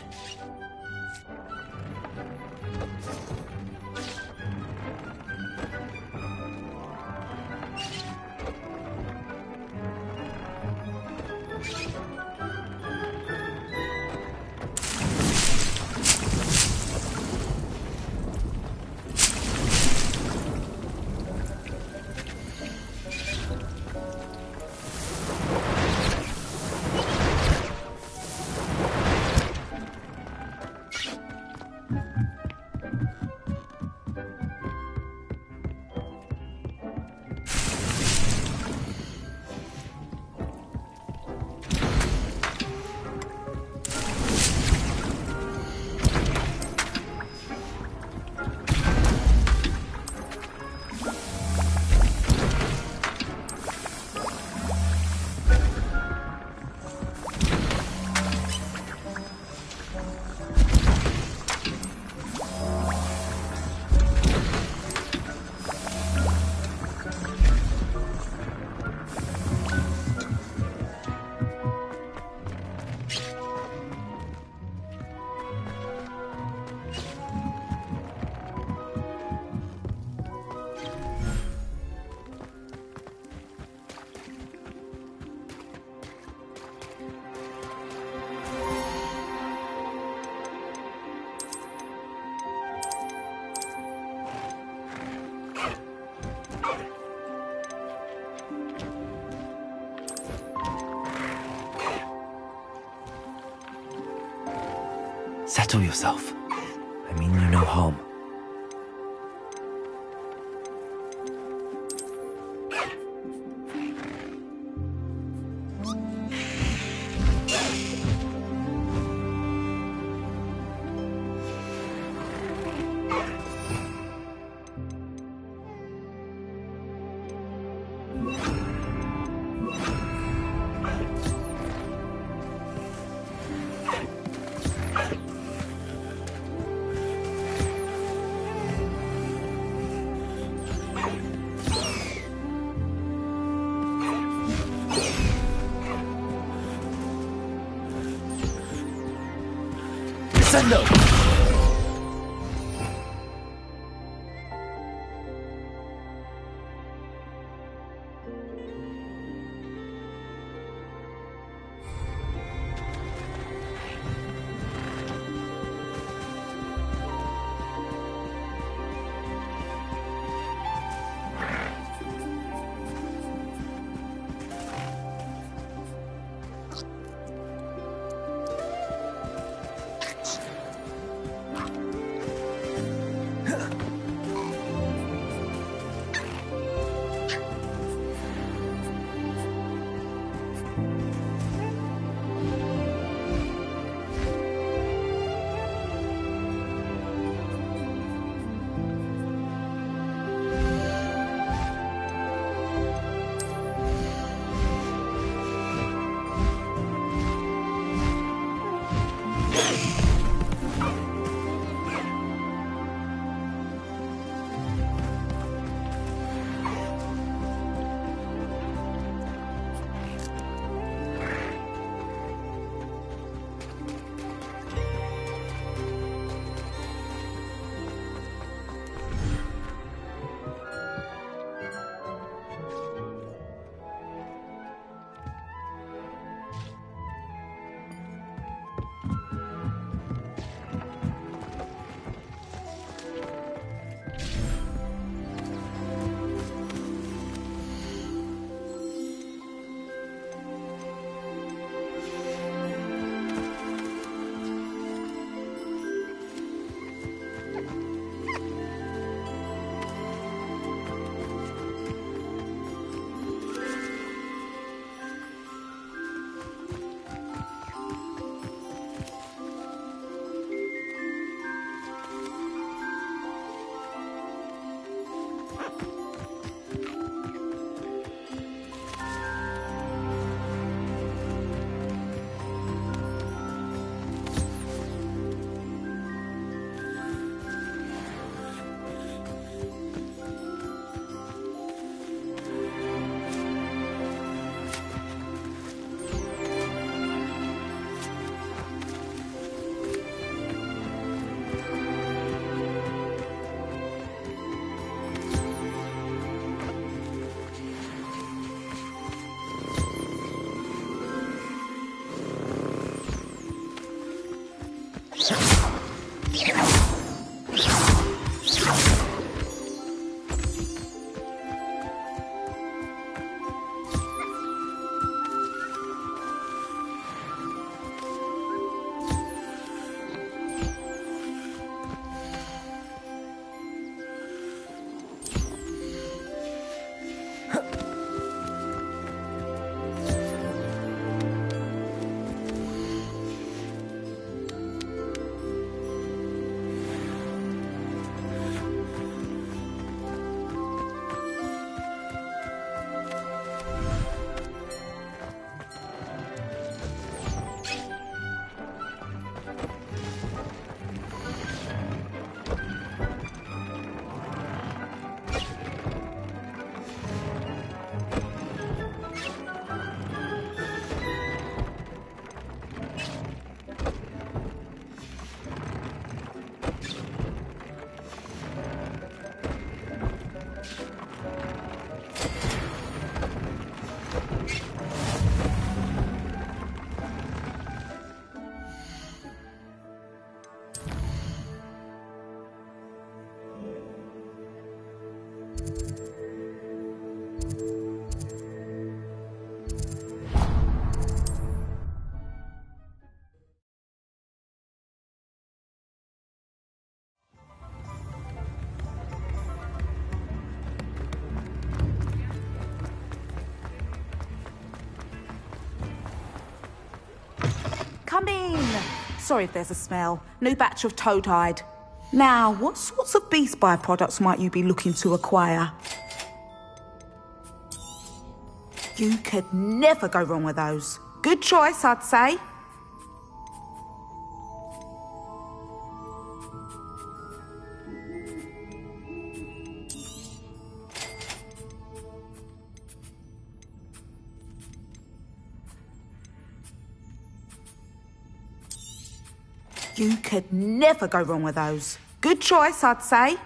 Settle yourself. I mean you no harm. Descendo! Sorry if there's a smell. New batch of toad-hide. Now, what sorts of beast byproducts might you be looking to acquire? You could never go wrong with those. Good choice, I'd say. You could never go wrong with those. Good choice, I'd say.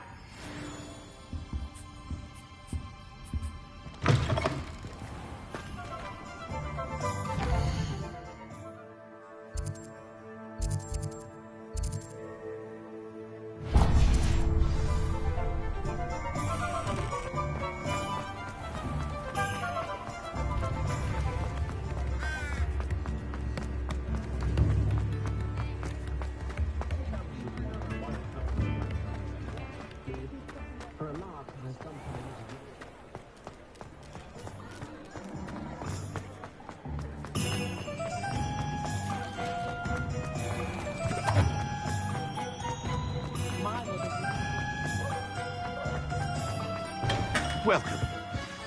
Welcome.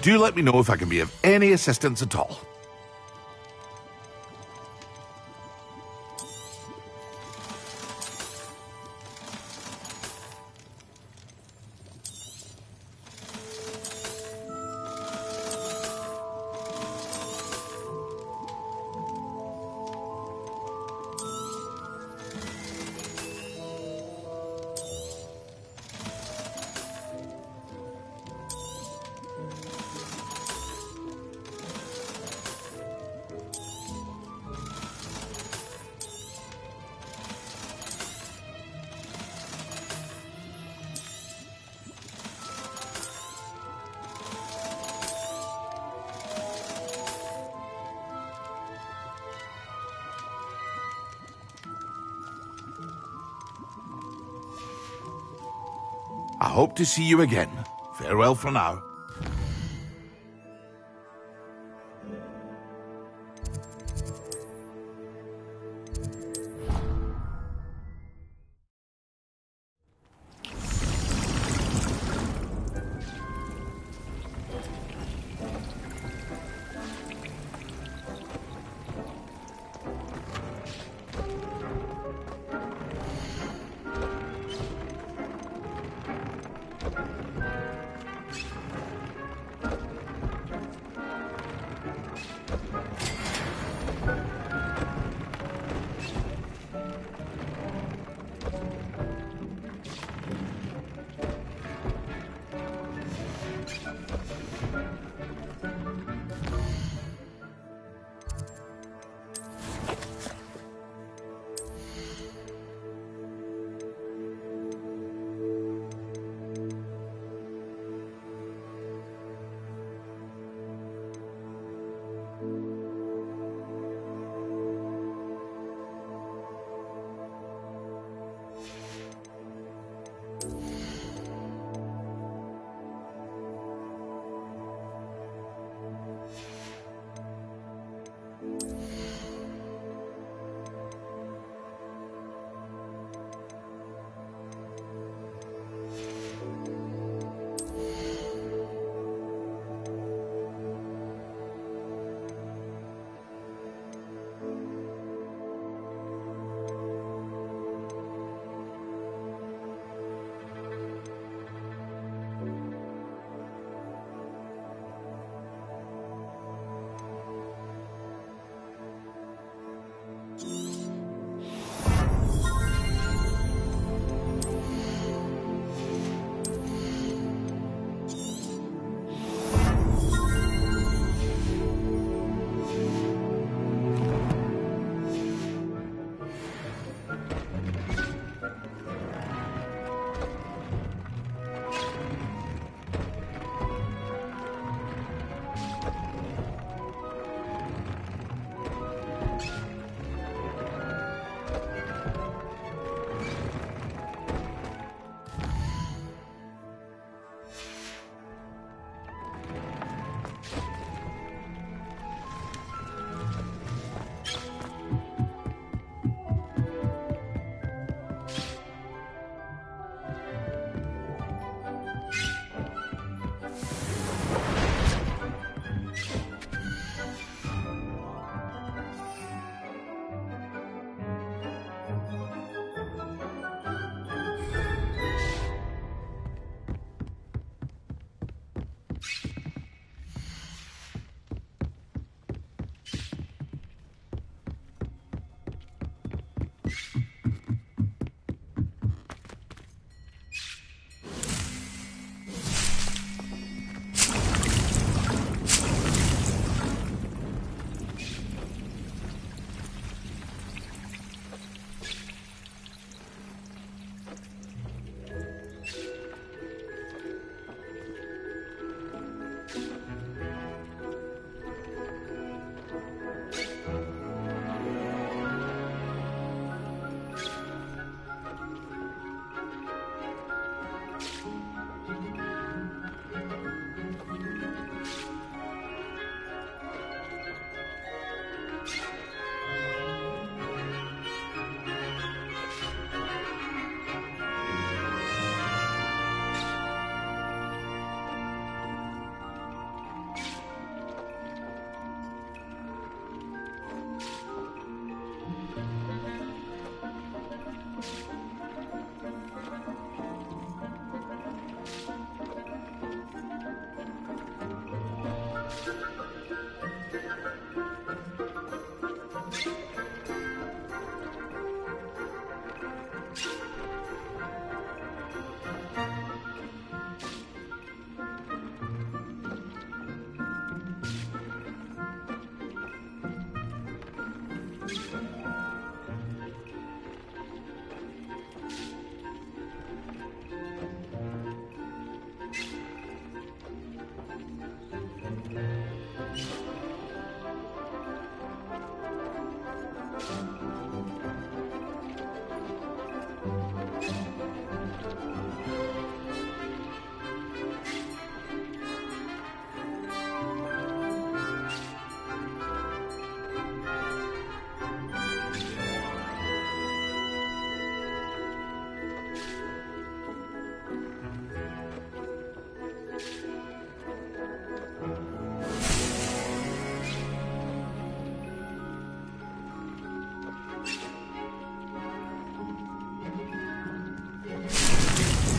Do let me know if I can be of any assistance at all. I hope to see you again. Farewell for now.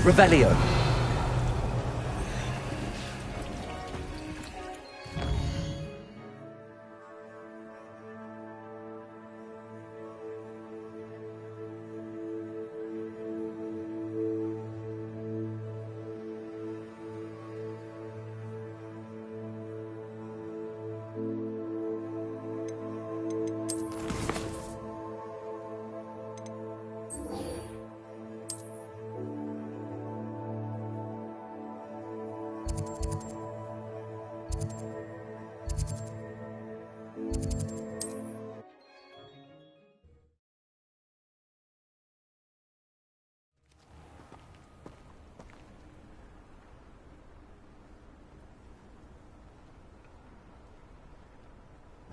Revelio.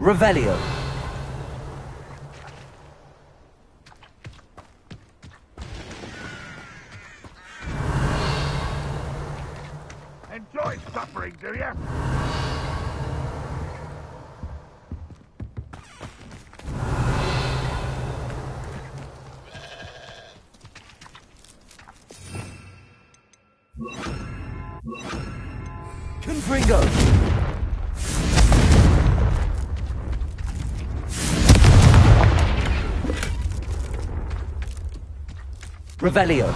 Revelio. Enjoy suffering, do you? Confringo. Revelio.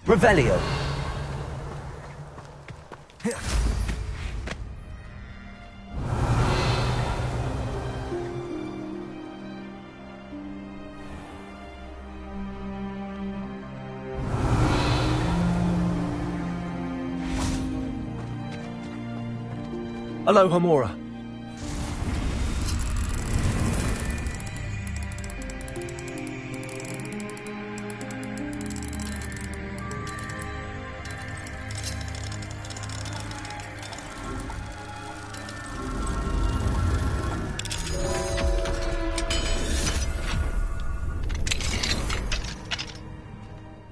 Revelio. Aloha Mora.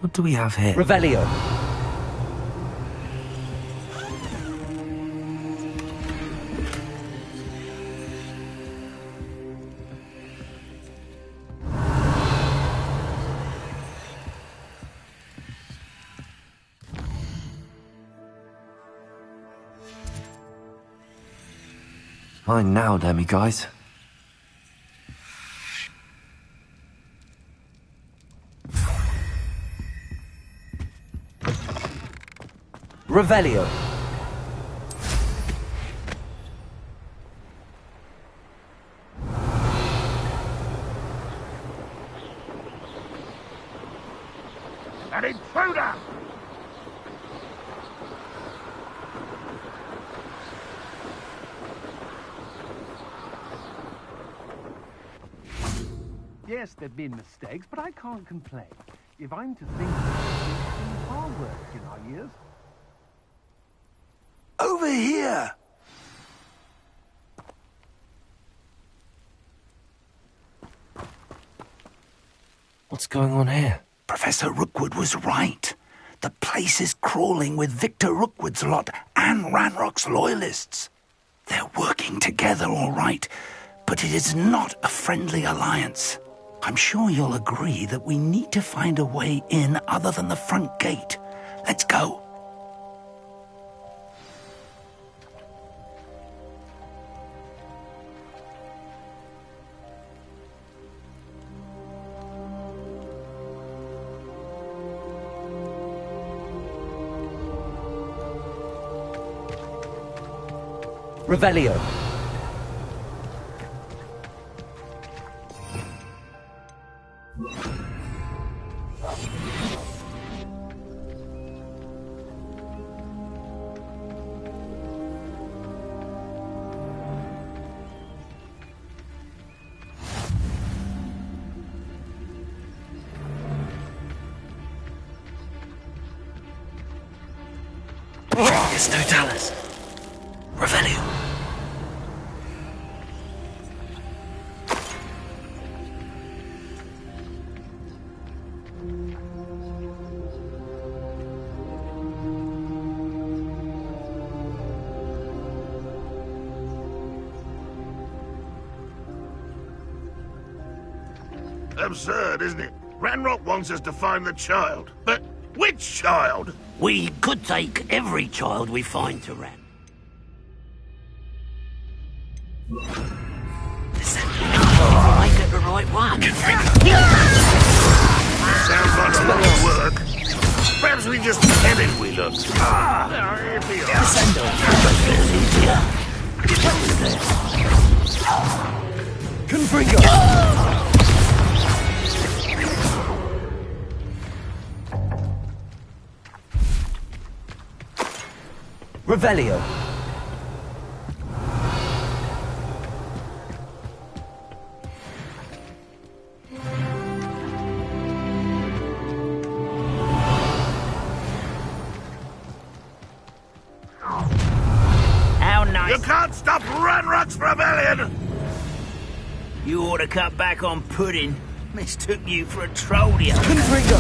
What do we have here? Revelio. Fine now, Demi guys. Revelio. An intruder! Yes, there've been mistakes, but I can't complain. If I'm to think, it's been hard work in our years. Over here! What's going on here? Professor Rookwood was right. The place is crawling with Victor Rookwood's lot and Ranrock's loyalists. They're working together, all right, but it is not a friendly alliance. I'm sure you'll agree that we need to find a way in other than the front gate. Let's go. Revelio. Magus Totalis. Revelio. Absurd, isn't it? Ranrock wants us to find the child. But which child? We could take every child we find to Ran. Make it the right one. Sounds like a lot of work. Perhaps we just pretended we looked. Here we are. Confringo! Revelio. How nice. You can't stop Ranrock's rebellion! You ought to cut back on pudding. Mistook you for a troll the other Confringo!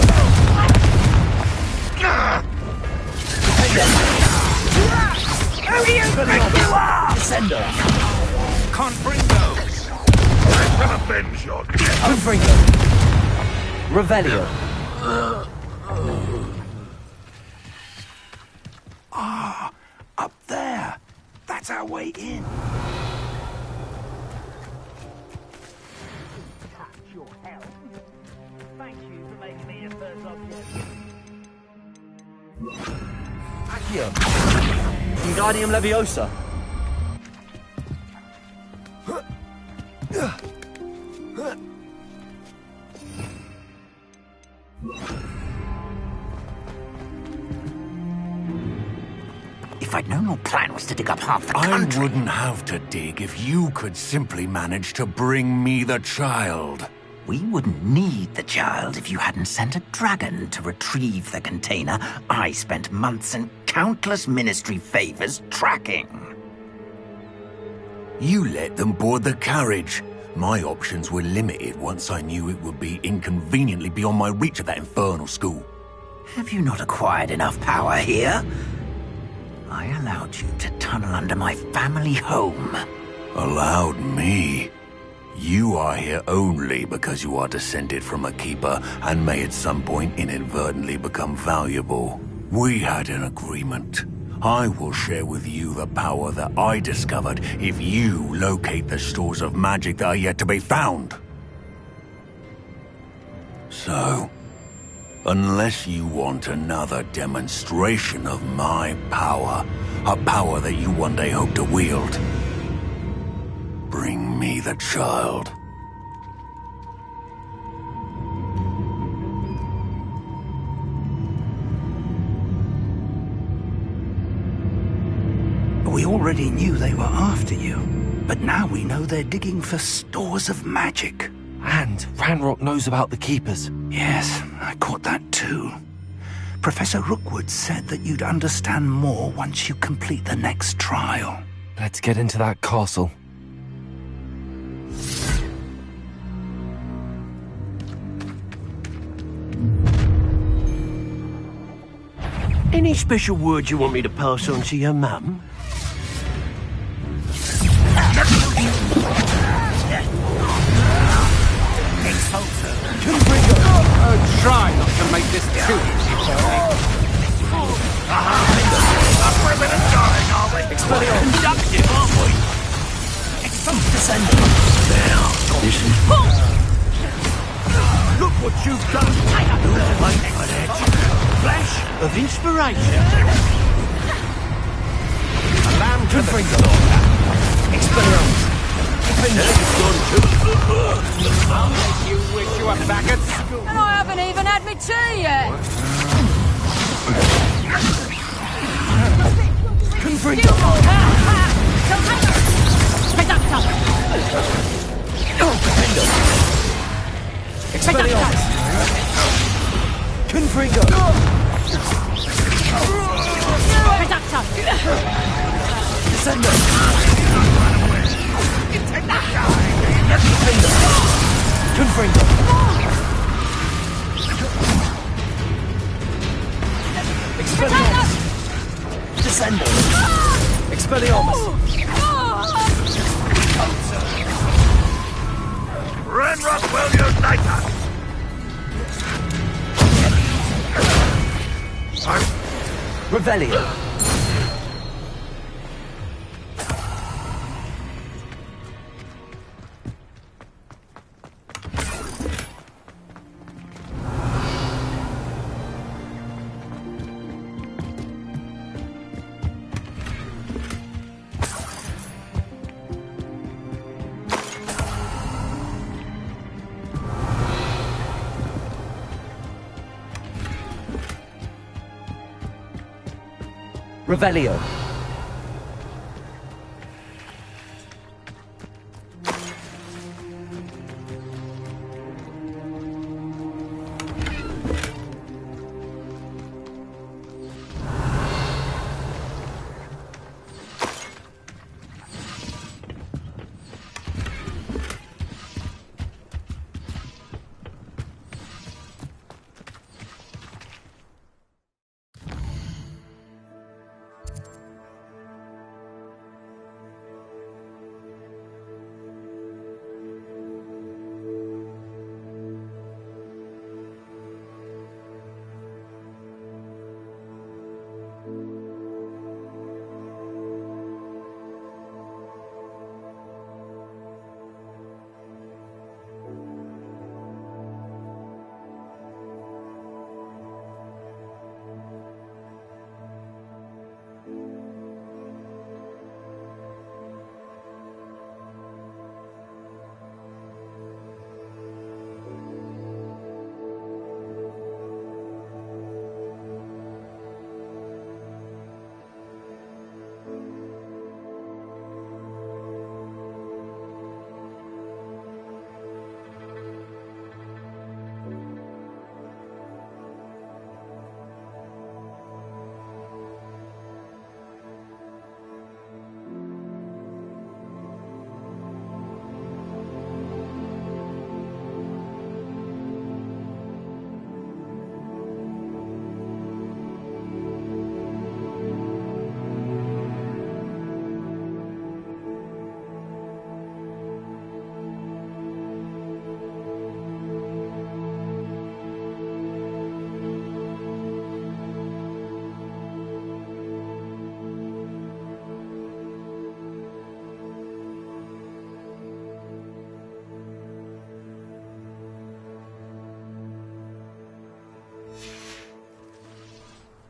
Who do you think you are? Descendo. Confringo! I've never been shot. Confringo. Revelio. Up there. That's our way in. Thank you for making me your first object. Accio. Wingardium Leviosa. If I'd known your plan was to dig up half the country... I wouldn't have to dig if you could simply manage to bring me the child. We wouldn't need the child if you hadn't sent a dragon to retrieve the container I spent months and countless ministry favors tracking. You let them board the carriage. My options were limited once I knew it would be inconveniently beyond my reach at that infernal school. Have you not acquired enough power here? I allowed you to tunnel under my family home. Allowed me? You are here only because you are descended from a keeper and may at some point inadvertently become valuable. We had an agreement. I will share with you the power that I discovered if you locate the stores of magic that are yet to be found. So, unless you want another demonstration of my power, a power that you one day hope to wield, bring me the child. We already knew they were after you, but now we know they're digging for stores of magic. And Ranrock knows about the Keepers. Yes, I caught that too. Professor Rookwood said that you'd understand more once you complete the next trial. Let's get into that castle. Any special words you want me to pass on to your mum? Try not to make this too easy for me. We're a bit of dying, are we? Conductive, aren't we? Descending. Now, this is... Look what you've done. Wait for that. Flash of inspiration. A lamb to the slaughter. Expelliarmus. I'll make you wish you were back at school. And I haven't even had my tea yet. Confringo. Expelliarmus. Confringo. Expelliarmus! Descendo! Expelliarmus! Ranrock will unite us! Revelio! Revelio.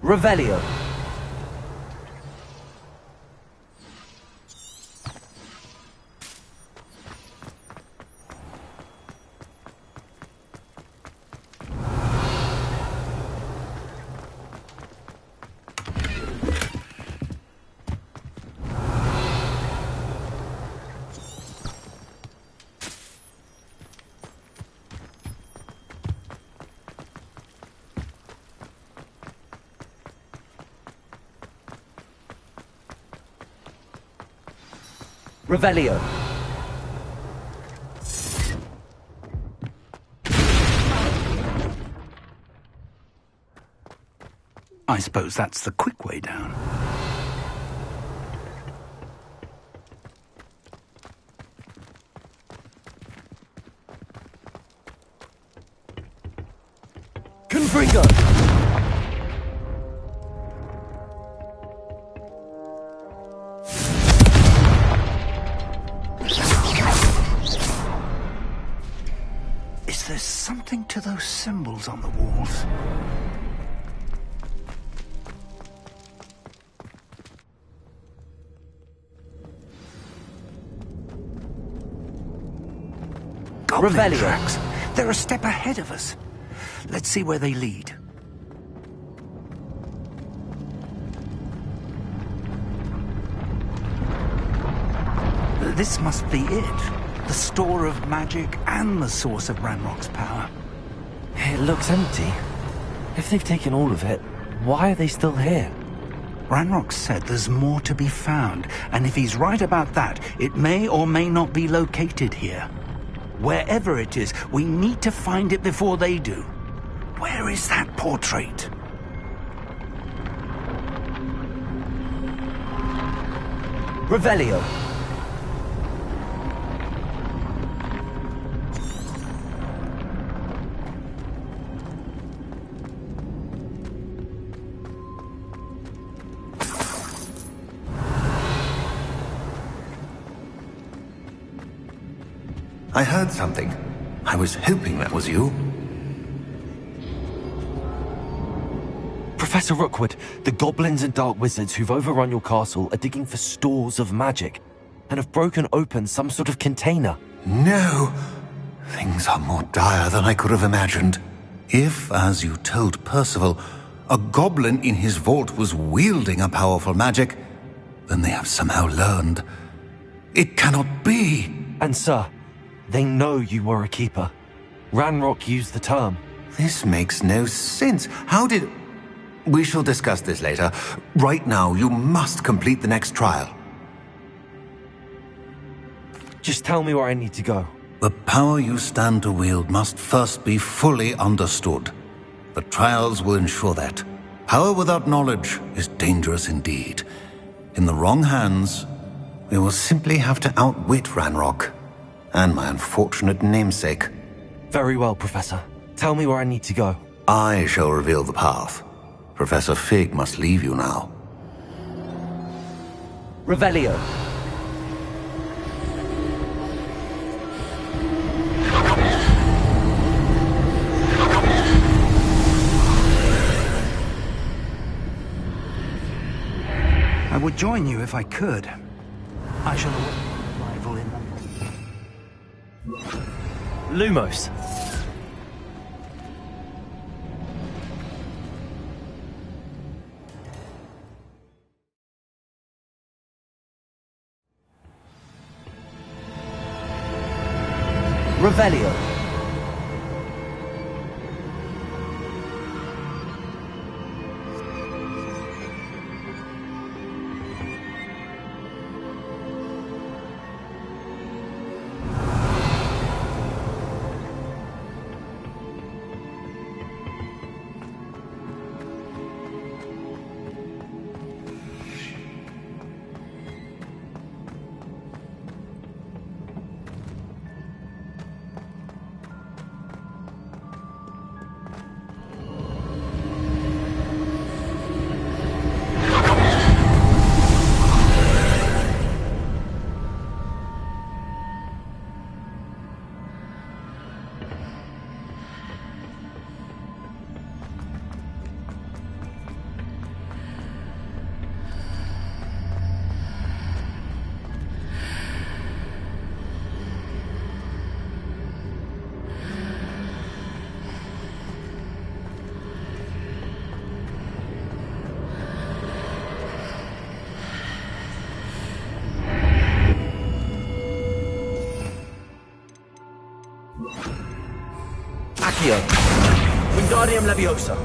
Revelio. Revelio. I suppose that's the quick way down. Confringo! Is there something to those symbols on the walls? Goblin Revelio. tracks. They're a step ahead of us. Let's see where they lead. This must be it. The store of magic and the source of Ranrock's power. It looks empty. If they've taken all of it, why are they still here? Ranrock said there's more to be found, and if he's right about that, it may or may not be located here. Wherever it is, we need to find it before they do. Where is that portrait? Revelio. I heard something. I was hoping that was you. Professor Rookwood, the goblins and dark wizards who've overrun your castle are digging for stores of magic and have broken open some sort of container. No! Things are more dire than I could have imagined. If, as you told Percival, a goblin in his vault was wielding a powerful magic, then they have somehow learned. It cannot be! And sir, they know you were a keeper. Ranrock used the term. This makes no sense. How did... We shall discuss this later. Right now, you must complete the next trial. Just tell me where I need to go. The power you stand to wield must first be fully understood. The trials will ensure that. Power without knowledge is dangerous indeed. In the wrong hands, we will simply have to outwit Ranrock and my unfortunate namesake. Very well, Professor. Tell me where I need to go. I shall reveal the path. Professor Fig must leave you now. Revelio. I would join you if I could. I shall await your arrival in Lumos. Revelio. Accio. Wingardium Leviosa.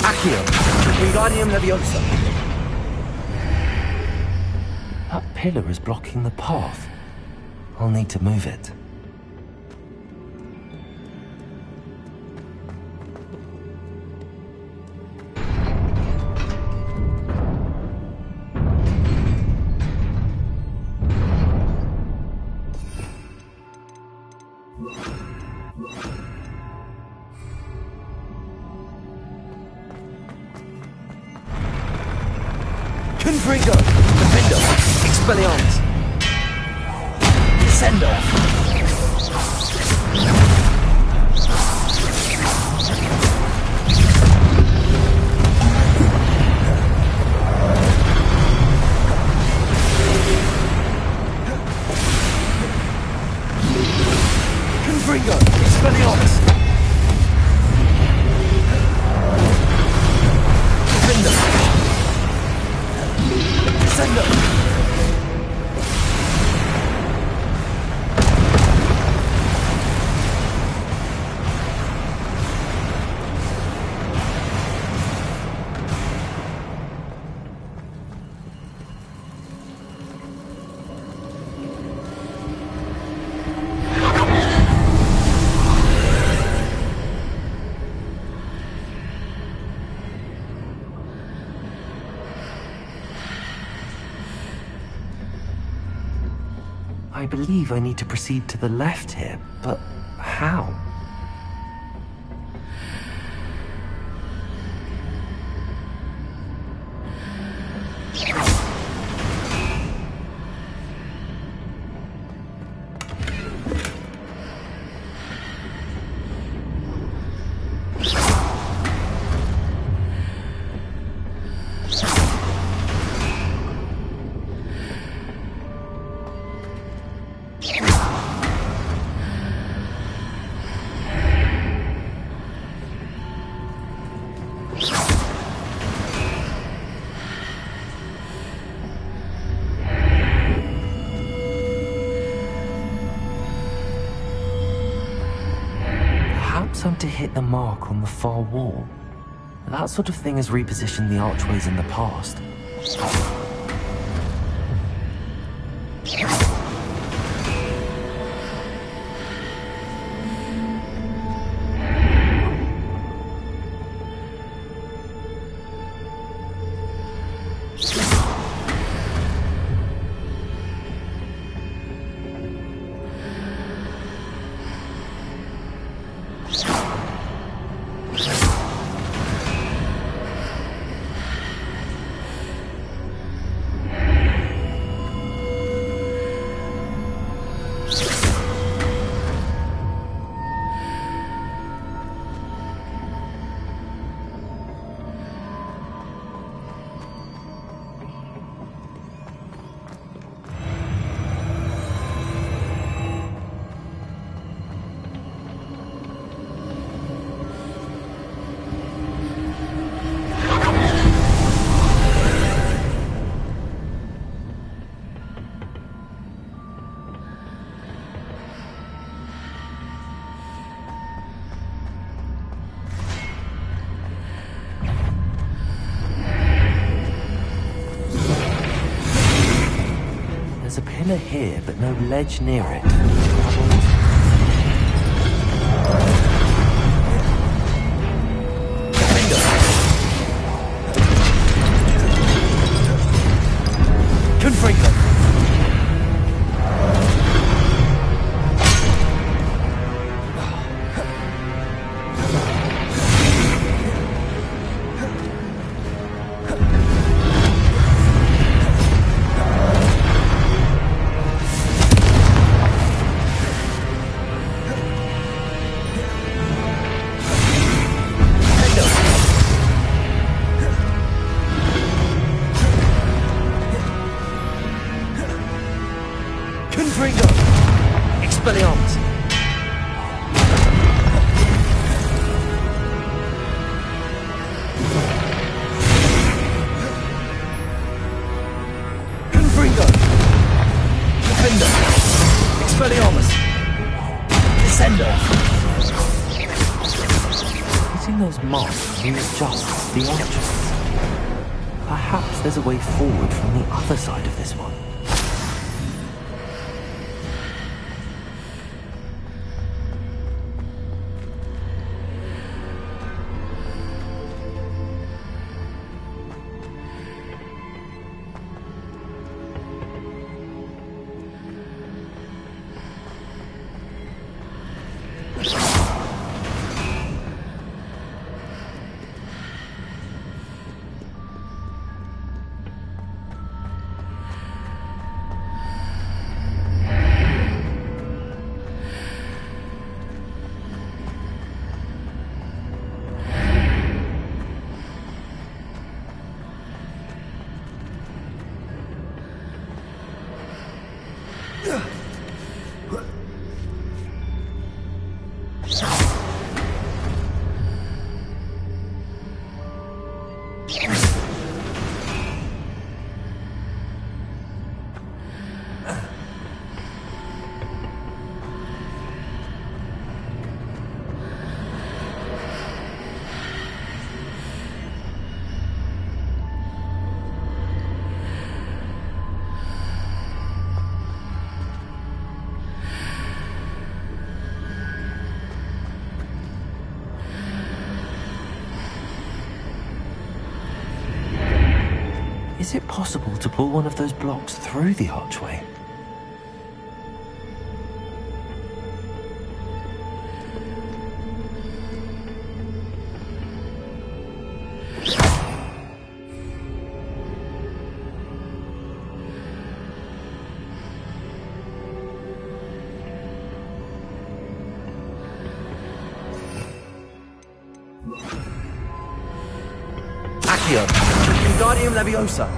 Accio. Wingardium Leviosa. That pillar is blocking the path. I'll need to move it. Confringo! Defendo! Expelliarmus! Descendo! Confringo! Expelliarmus! Defendo! Descendo! I believe I need to proceed to the left here, but how? Perhaps I'm to hit the mark on the far wall. That sort of thing has repositioned the archways in the past. There's a pillar here, but no ledge near it. Confringo! Confringo! Expelliarmus! Confringo! Defendo! Expelliarmus! Descendo! Hitting those marks readjusts the archways. Perhaps there's a way forward from the other side of this one. Is it possible to pull one of those blocks through the archway? Accio! Wingardium Leviosa!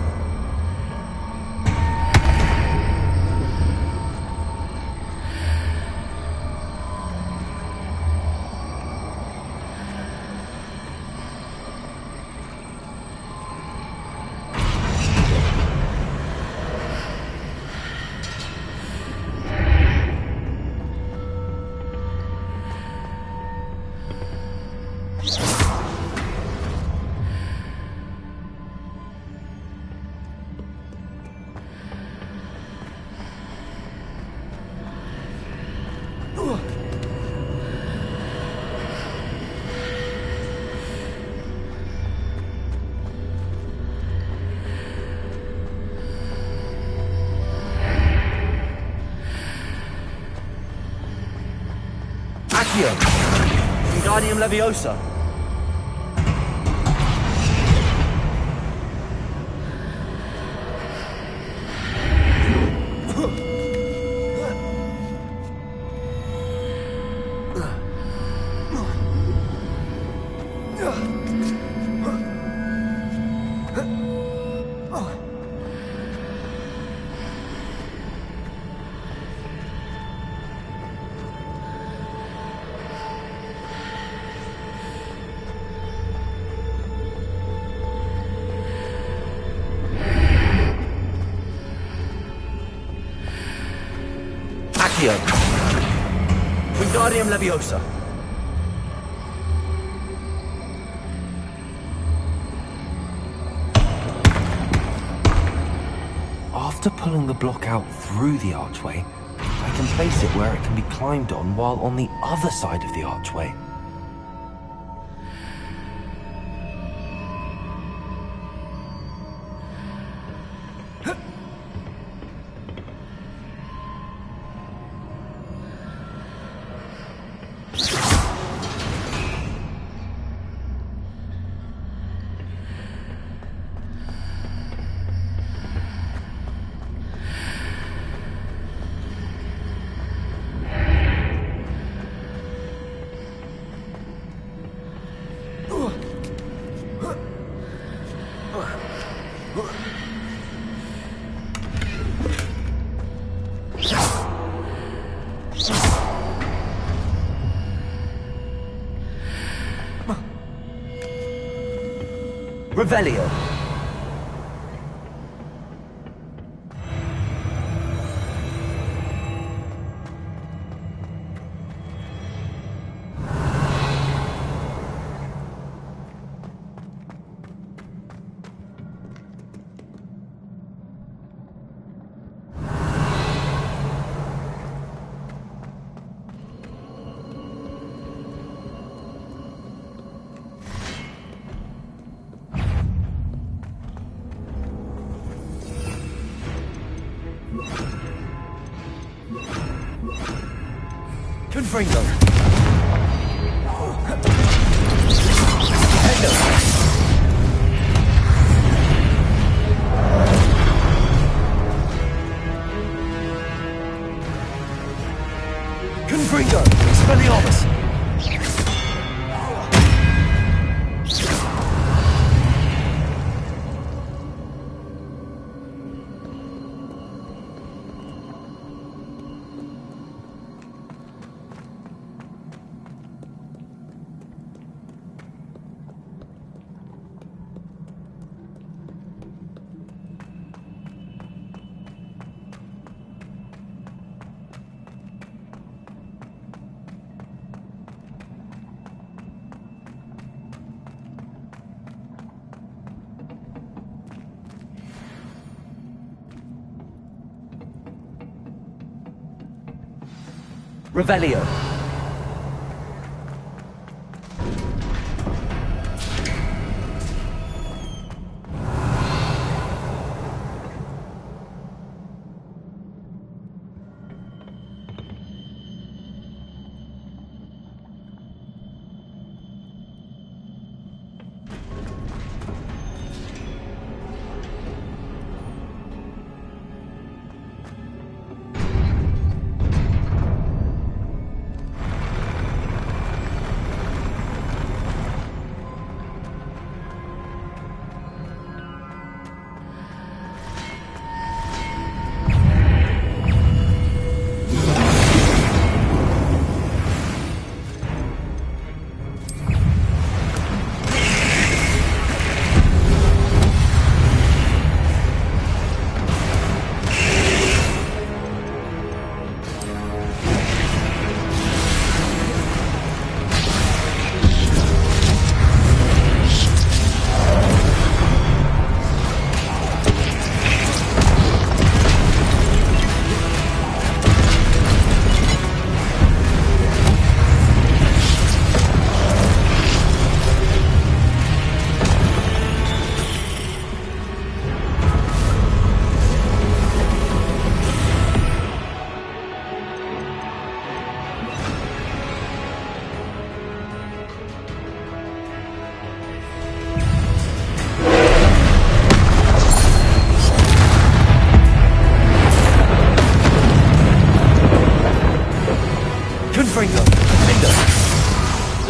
Accio! Wingardium Leviosa! Accio! Wingardium Leviosa! After pulling the block out through the archway, I can place it where it can be climbed on while on the other side of the archway. Revelio! Confringo! Confringo! Expelliarmus! Revelio.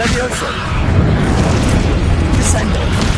Levioso! Descendo!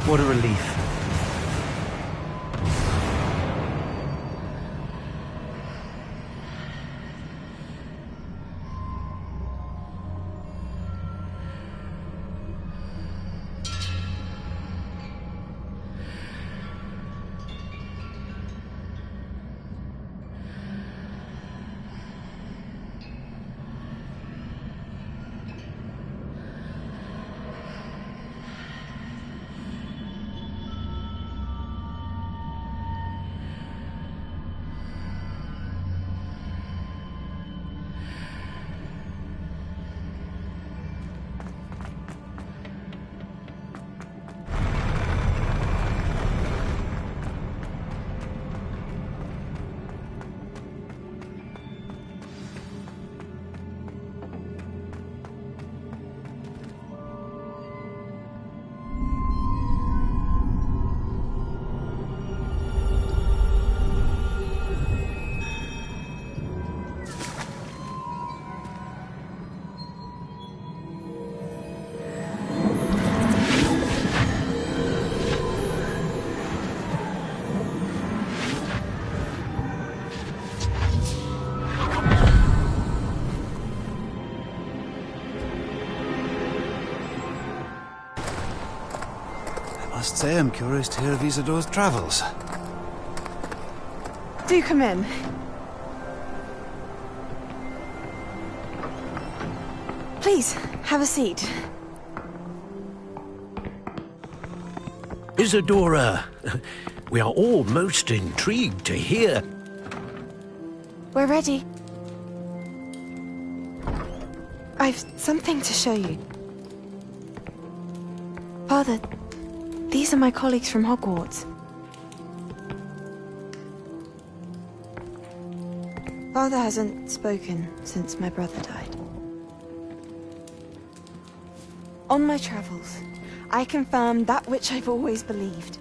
What a relief. I must say I'm curious to hear of Isadore's travels. Do come in. Please, have a seat. Isadora, we are all most intrigued to hear. We're ready. I've something to show you. Father, these are my colleagues from Hogwarts. Father hasn't spoken since my brother died. On my travels, I confirmed that which I've always believed.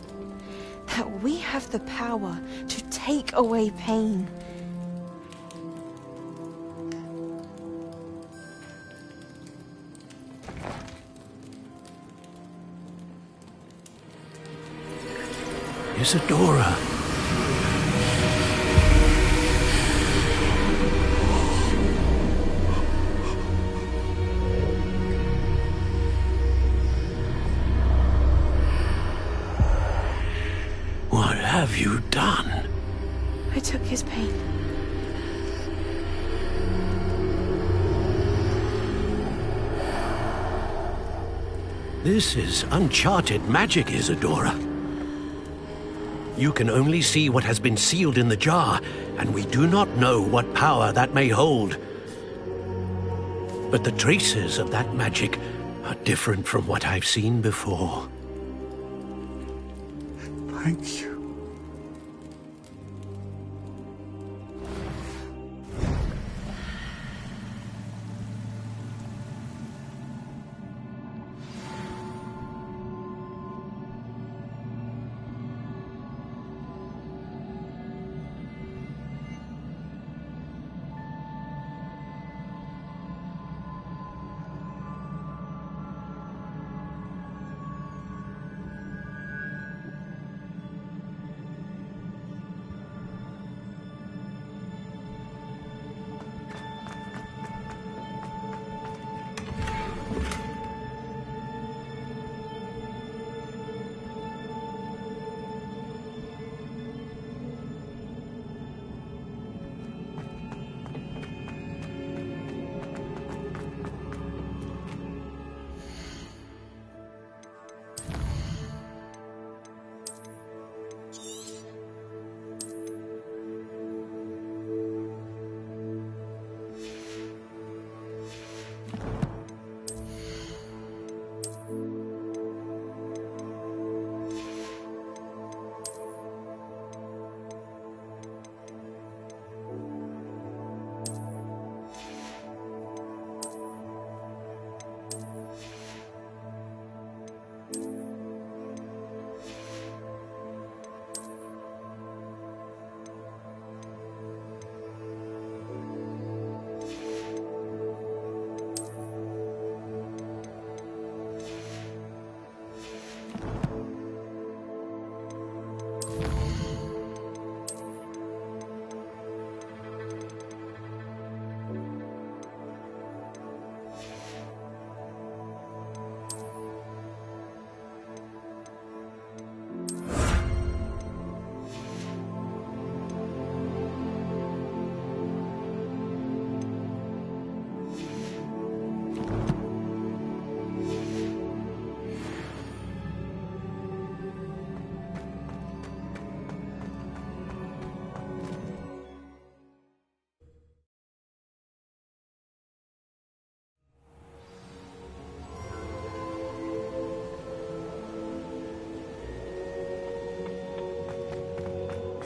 That we have the power to take away pain. Isadora. have you done? I took his pain. This is uncharted magic, Isadora. You can only see what has been sealed in the jar, and we do not know what power that may hold. But the traces of that magic are different from what I've seen before. Thank you.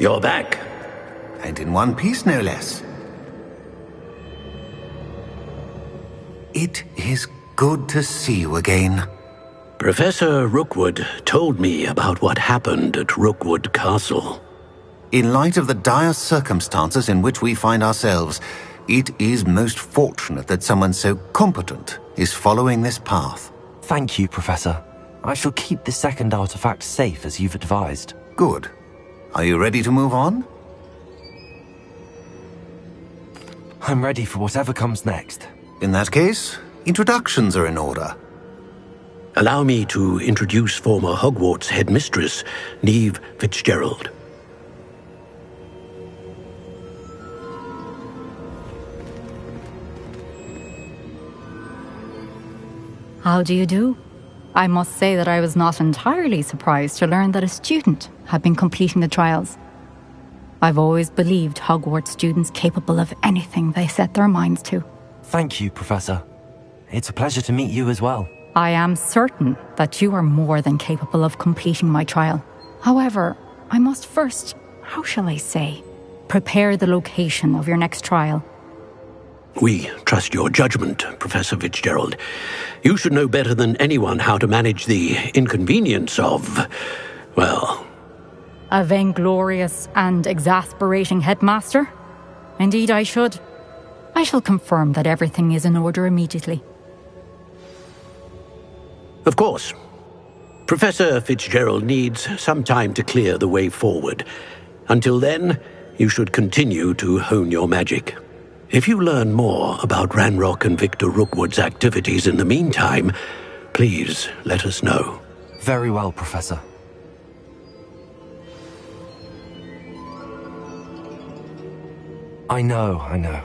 You're back. And in one piece, no less. It is good to see you again. Professor Rookwood told me about what happened at Rookwood Castle. In light of the dire circumstances in which we find ourselves, it is most fortunate that someone so competent is following this path. Thank you, Professor. I shall keep the second artifact safe as you've advised. Good. Are you ready to move on? I'm ready for whatever comes next. In that case, introductions are in order. Allow me to introduce former Hogwarts headmistress, Neve Fitzgerald. How do you do? I must say that I was not entirely surprised to learn that a student had been completing the trials. I've always believed Hogwarts students capable of anything they set their minds to. Thank you, Professor. It's a pleasure to meet you as well. I am certain that you are more than capable of completing my trial. However, I must first, how shall I say, prepare the location of your next trial. We trust your judgment, Professor Fitzgerald. You should know better than anyone how to manage the inconvenience of, well... A vainglorious and exasperating headmaster? Indeed I should. I shall confirm that everything is in order immediately. Of course. Professor Fitzgerald needs some time to clear the way forward. Until then, you should continue to hone your magic. If you learn more about Ranrock and Victor Rookwood's activities in the meantime, please let us know. Very well, Professor. I know.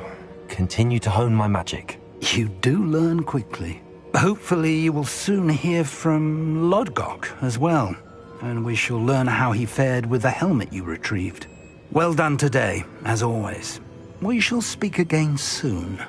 Continue to hone my magic. You do learn quickly. Hopefully you will soon hear from Lodgok as well, and we shall learn how he fared with the helmet you retrieved. Well done today, as always. We shall speak again soon.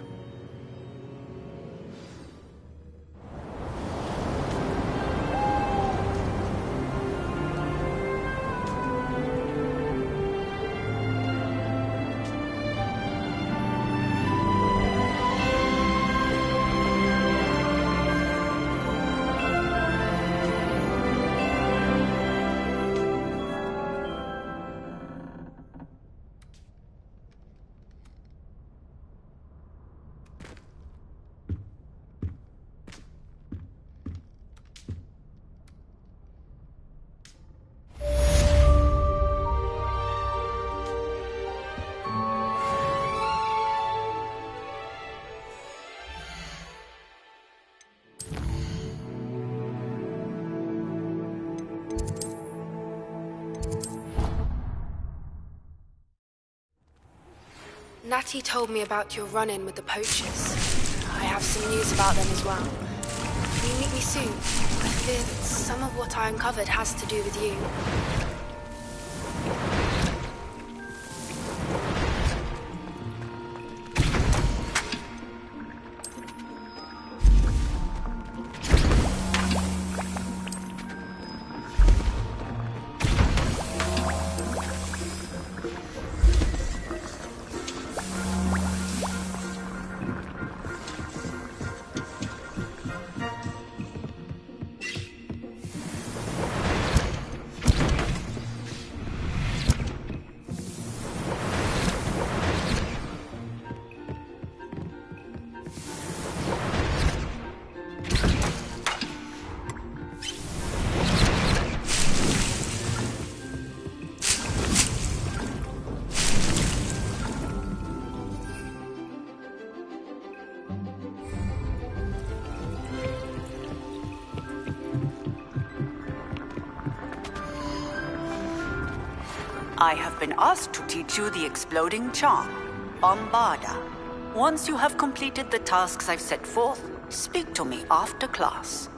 Natty told me about your run-in with the poachers. I have some news about them as well. Can you meet me soon? I fear that some of what I uncovered has to do with you. I have been asked to teach you the exploding charm, Bombarda. Once you have completed the tasks I've set forth, speak to me after class.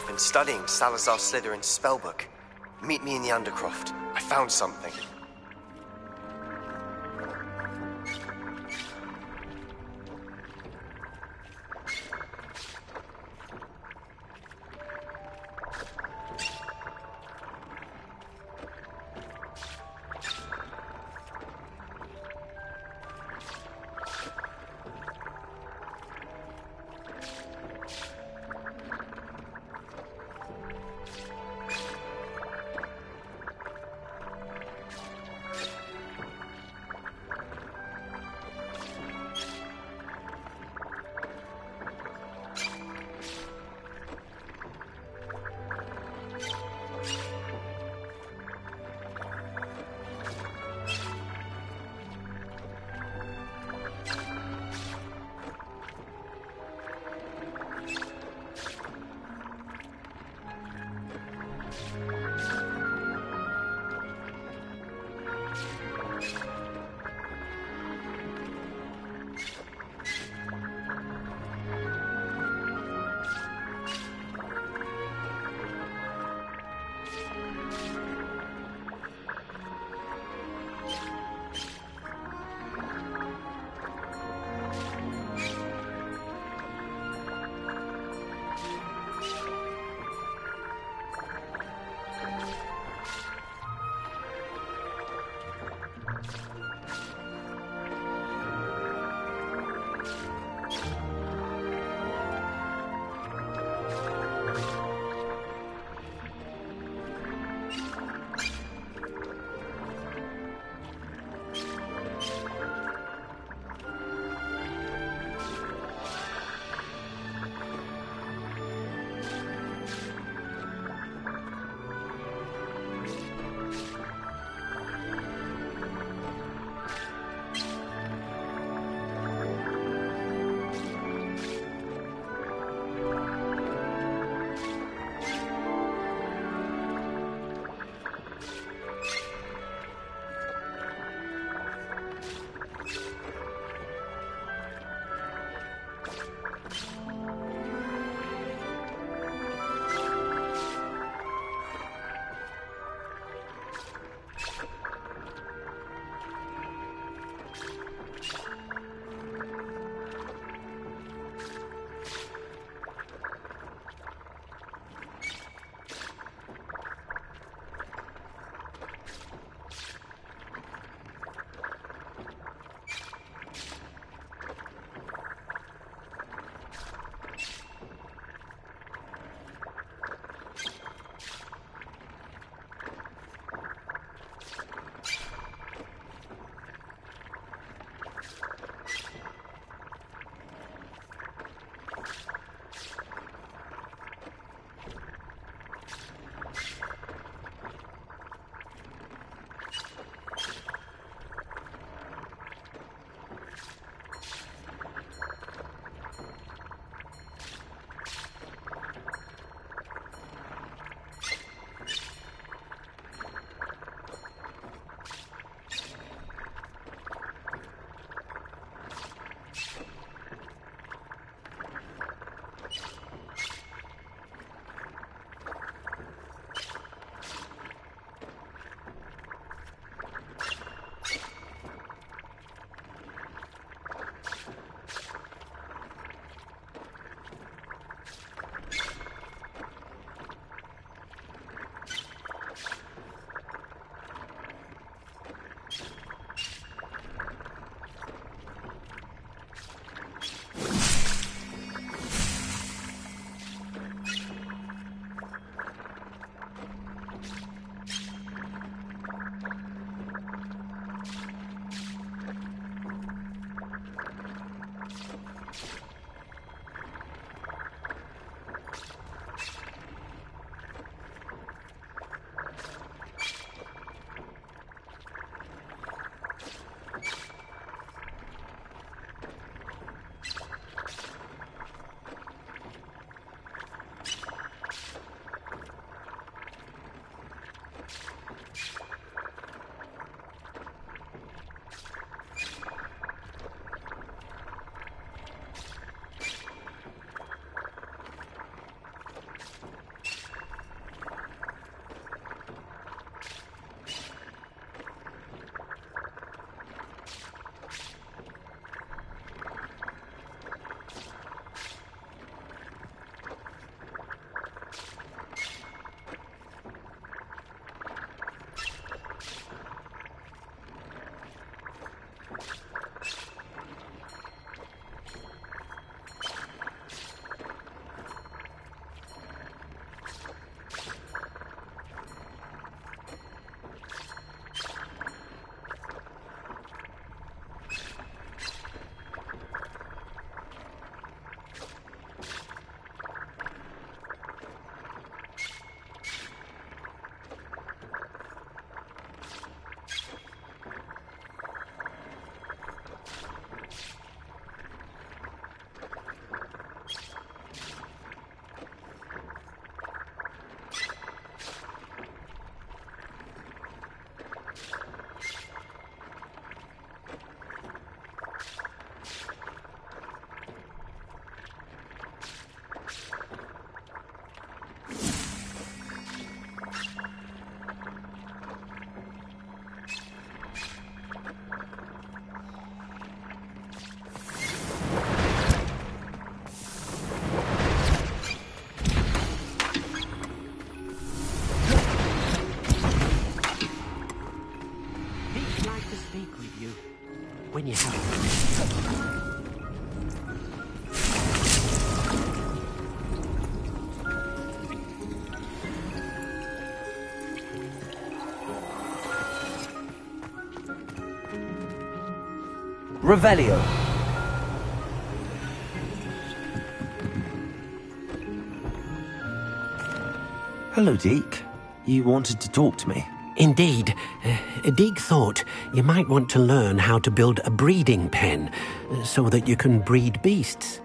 been studying Salazar Slytherin's spellbook. Meet me in the Undercroft. I found something. Revelio. Hello, Deke. You wanted to talk to me? Indeed. Deek thought you might want to learn how to build a breeding pen so that you can breed beasts.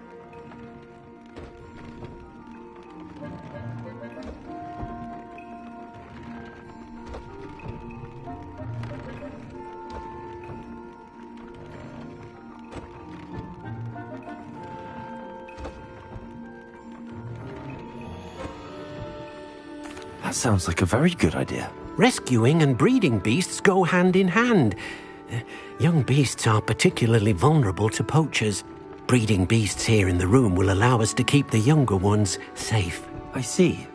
That sounds like a very good idea. Rescuing and breeding beasts go hand in hand. Young beasts are particularly vulnerable to poachers. Breeding beasts here in the room will allow us to keep the younger ones safe. I see.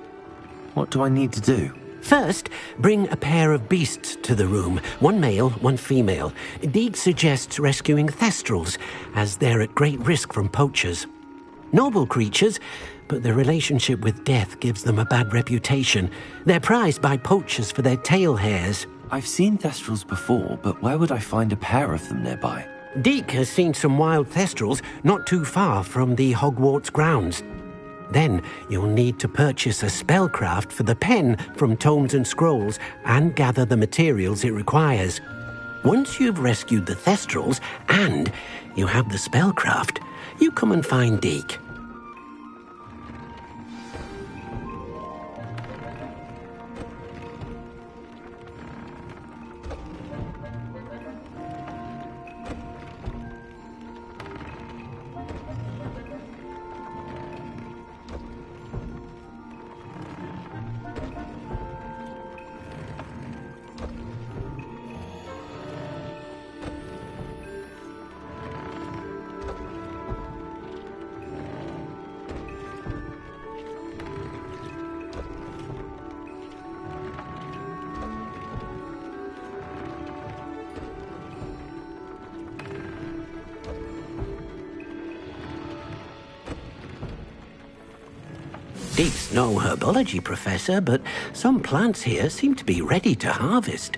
What do I need to do? First, bring a pair of beasts to the room. One male, one female. Deek suggests rescuing thestrals, as they're at great risk from poachers. Noble creatures, but their relationship with death gives them a bad reputation. They're prized by poachers for their tail hairs. I've seen thestrals before, but where would I find a pair of them nearby? Deek has seen some wild thestrals not too far from the Hogwarts grounds. Then you'll need to purchase a spellcraft for the pen from Tomes and Scrolls and gather the materials it requires. Once you've rescued the thestrals and you have the spellcraft, you come and find Deek. Deek's no herbology professor, but some plants here seem to be ready to harvest.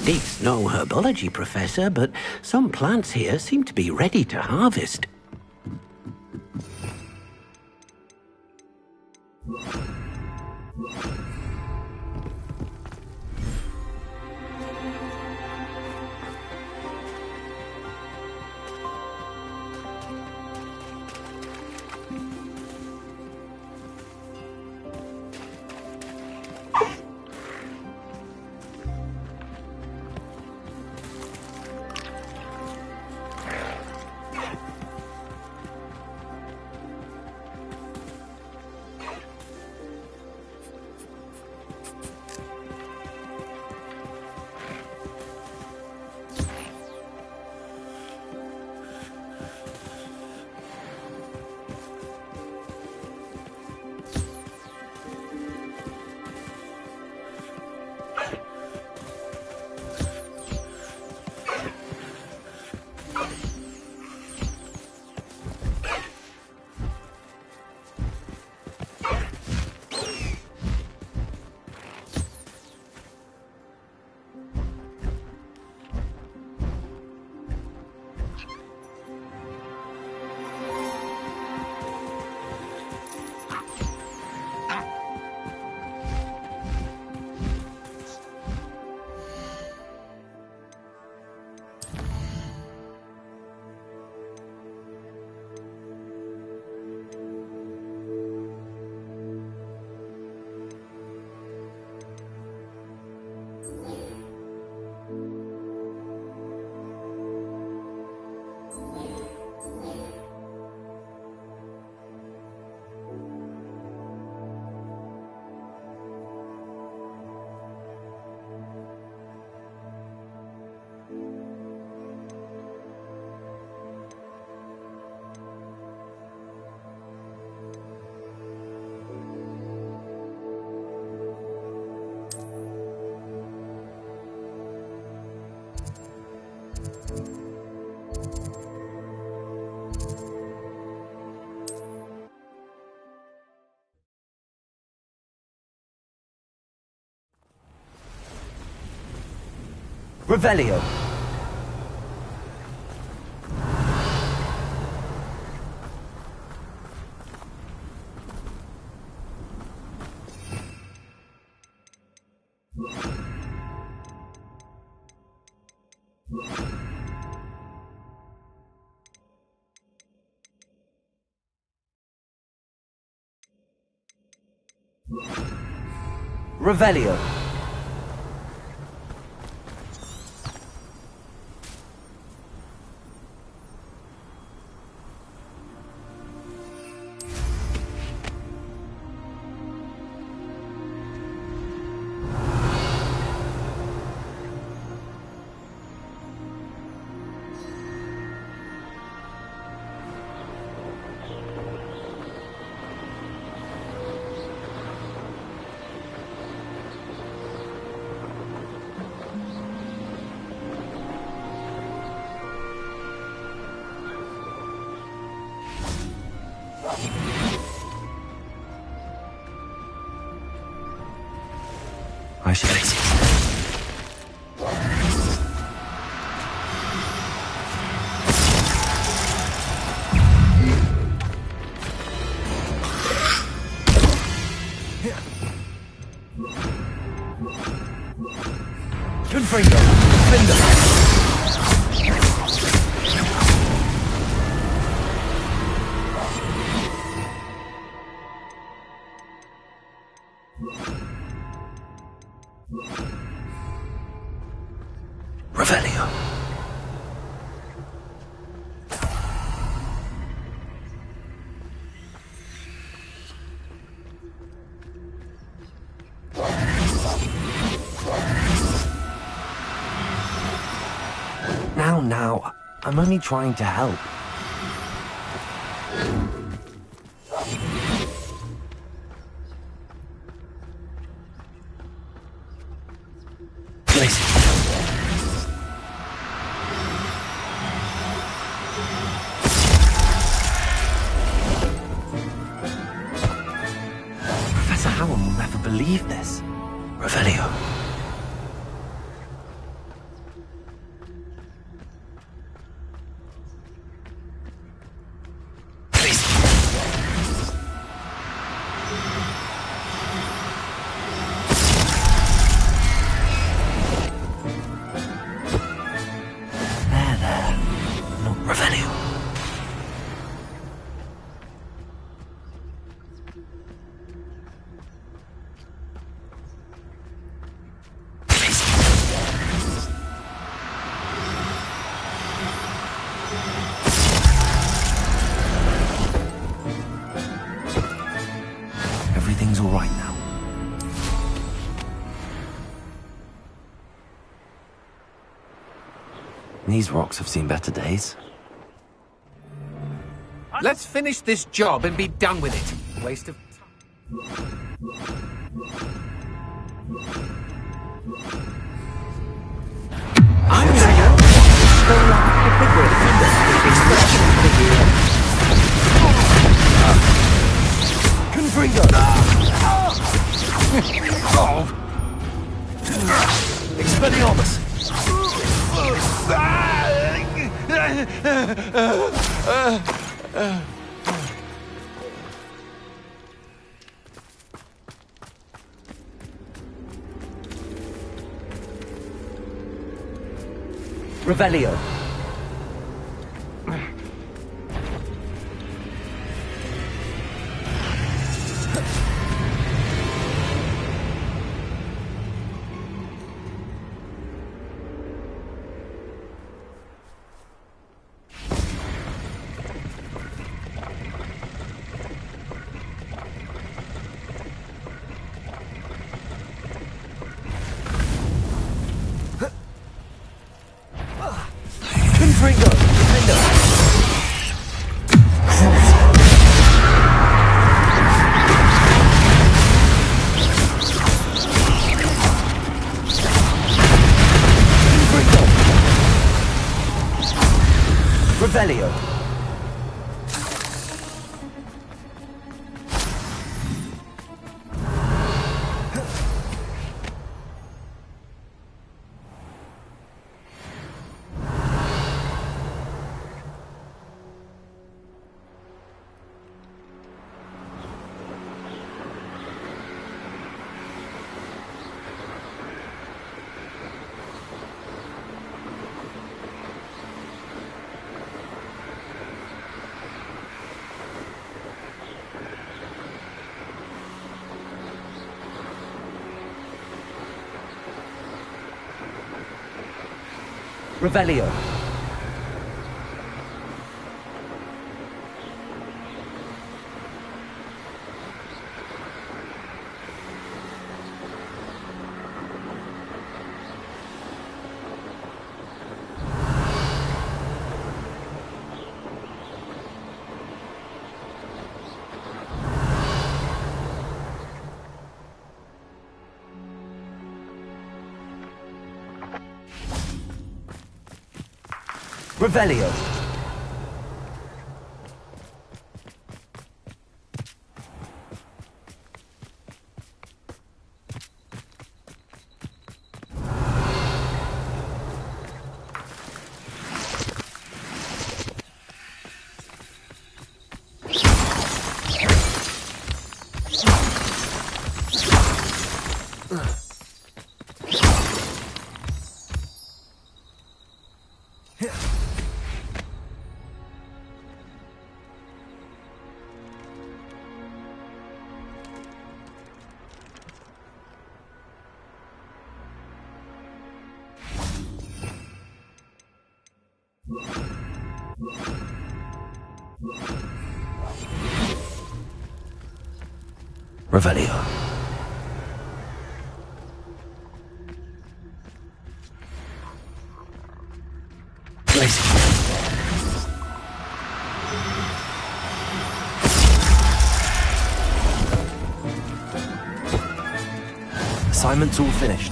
Deek's no herbology professor, but some plants here seem to be ready to harvest. Revelio. Revelio. I should face it. Confringo. Finder. Revelio. Now, I'm only trying to help. Professor Howard will never believe this. Revelio. These rocks have seen better days. Let's finish this job and be done with it. Waste of Confringo! Expelliarmus! Revelio. Confringo! Defender! Revelio. Revelio. Revelio. Revelio. Assignment's all finished.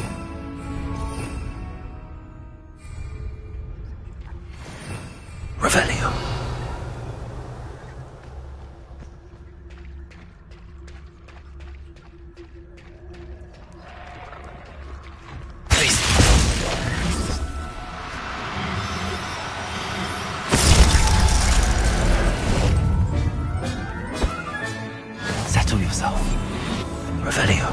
Revelio. Settle yourself. Revelio.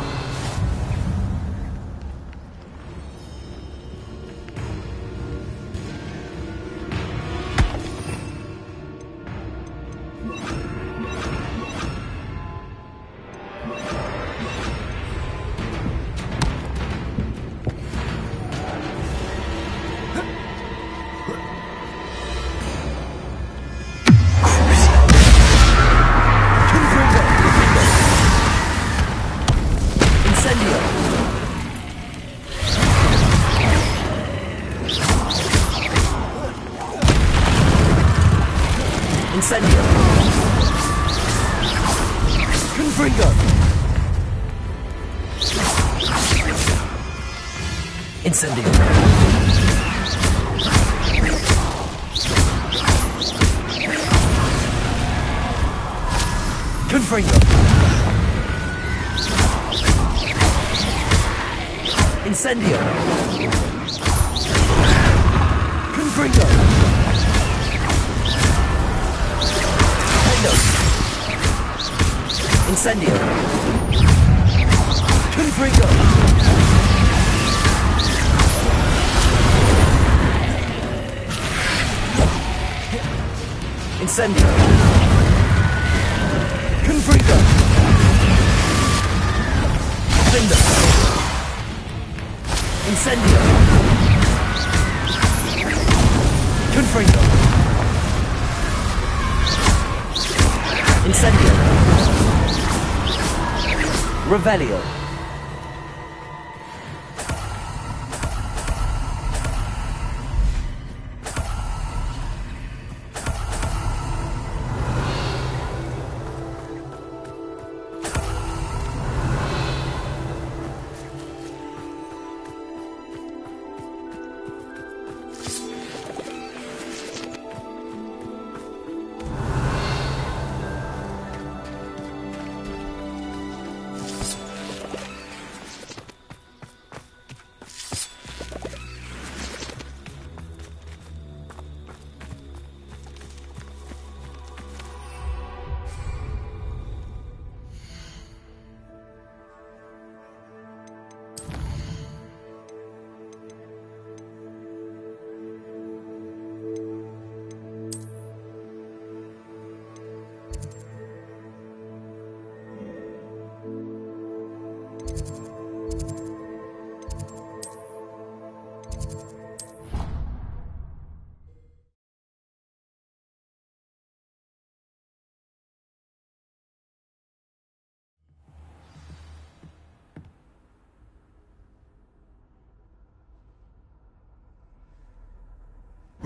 Incendio. Confringo. Incendio. Confringo. Incendio. Confringo. Stupendo. Incendio. Confringo. Incendio. Confringo. Stupendo. Incendio. Confringo. Incendio. Revelio.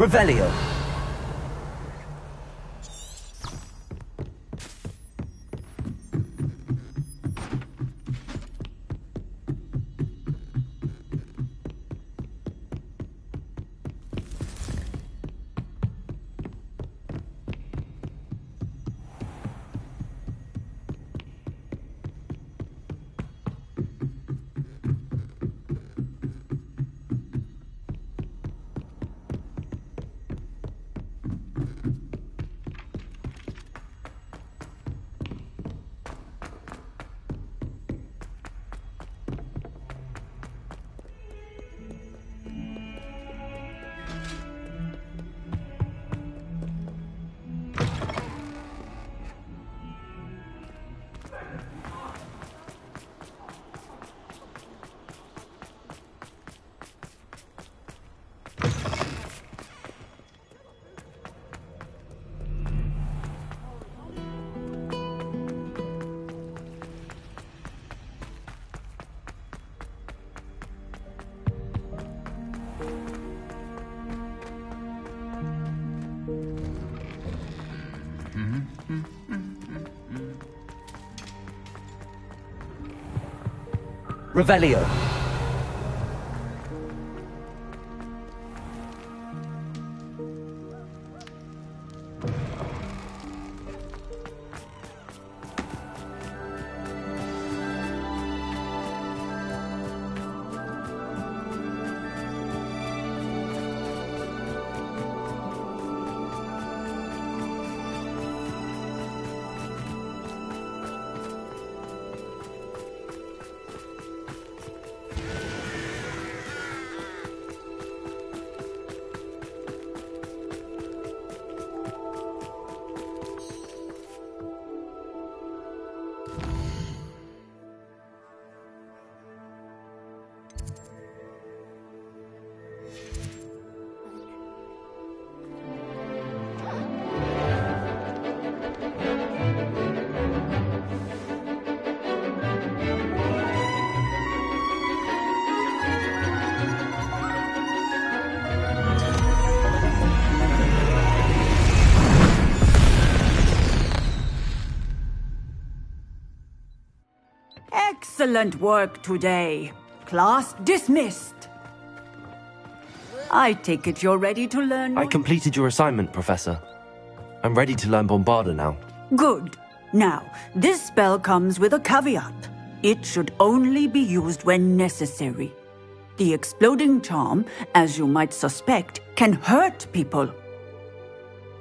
Revelio. Revelio. Excellent work today. Class dismissed. I take it you're ready to learn. I completed your assignment, Professor. I'm ready to learn Bombarda now. Good. Now, this spell comes with a caveat. It should only be used when necessary. The exploding charm, as you might suspect, can hurt people.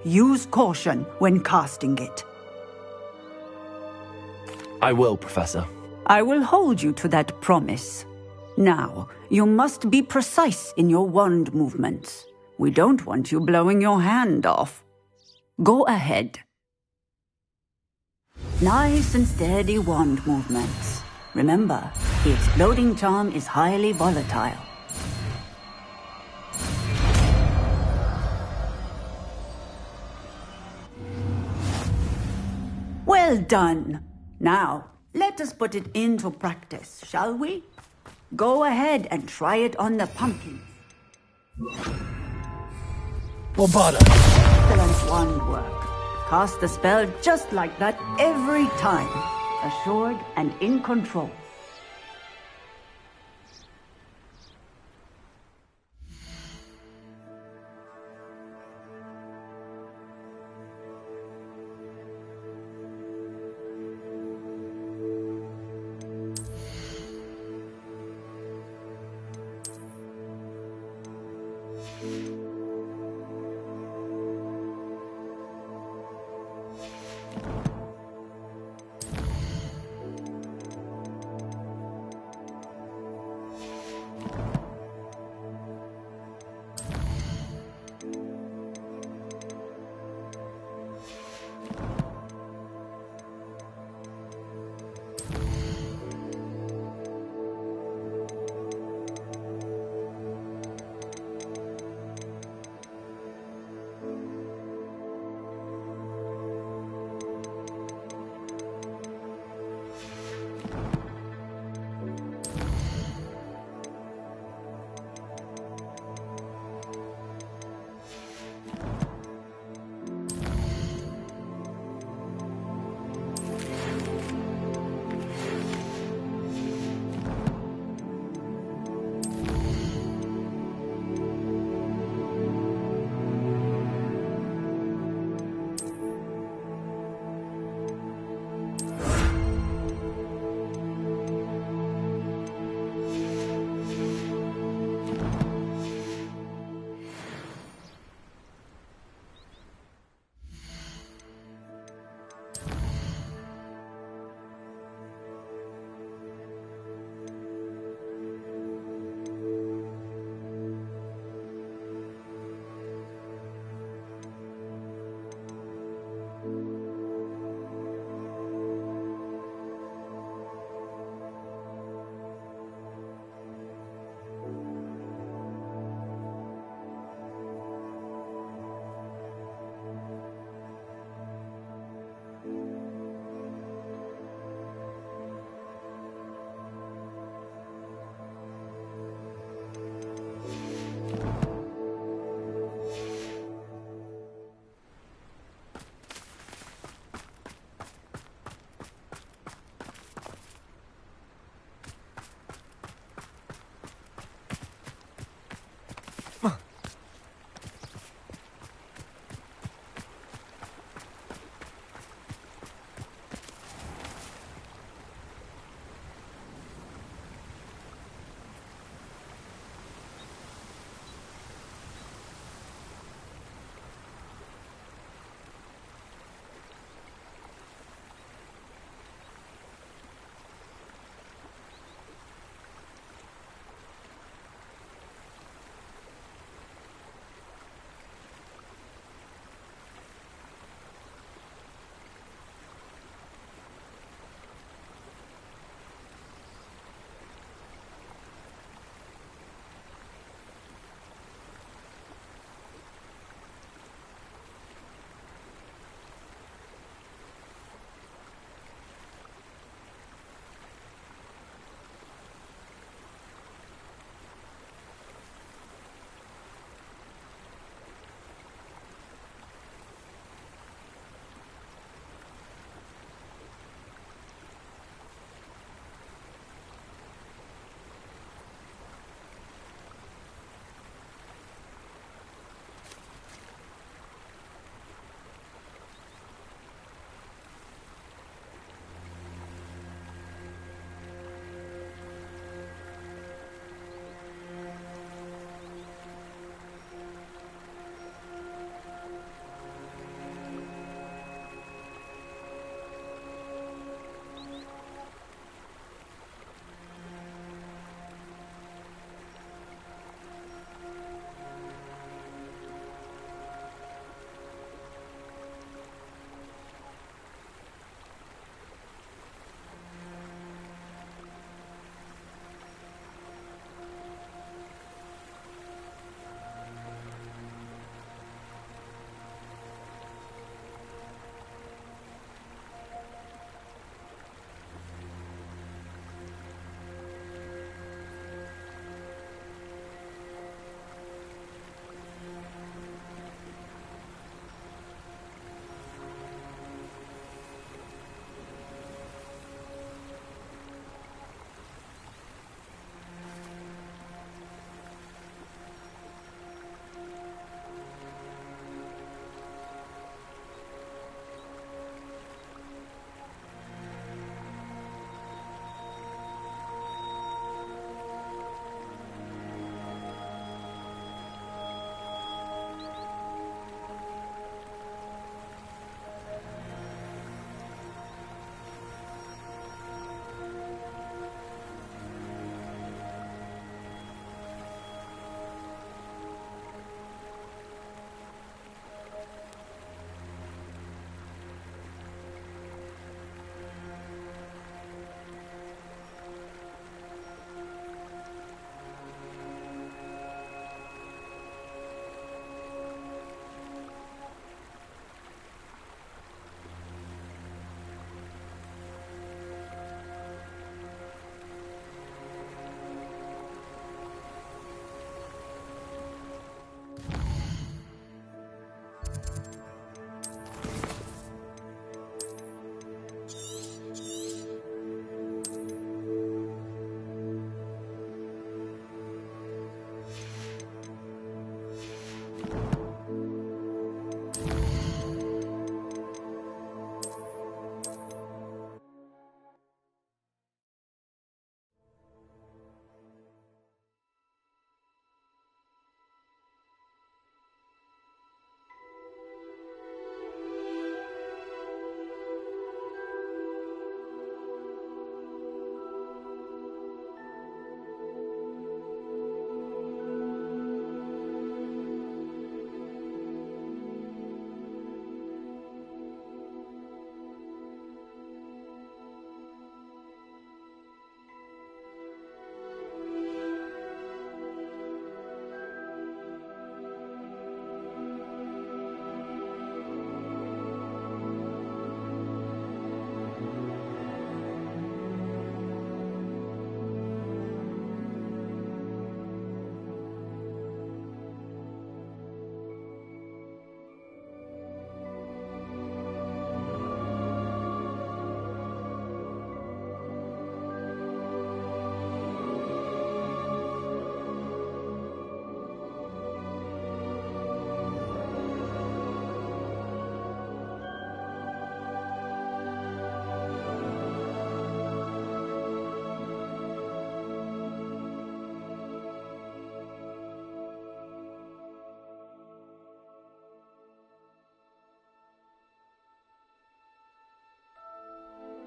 Use caution when casting it. I will, Professor. I will hold you to that promise. Now, you must be precise in your wand movements. We don't want you blowing your hand off. Go ahead. Nice and steady wand movements. Remember, the exploding charm is highly volatile. Well done. Now, let us put it into practice, shall we? Go ahead and try it on the pumpkin. Bombarda. Excellent wand work. Cast the spell just like that every time. Assured and in control.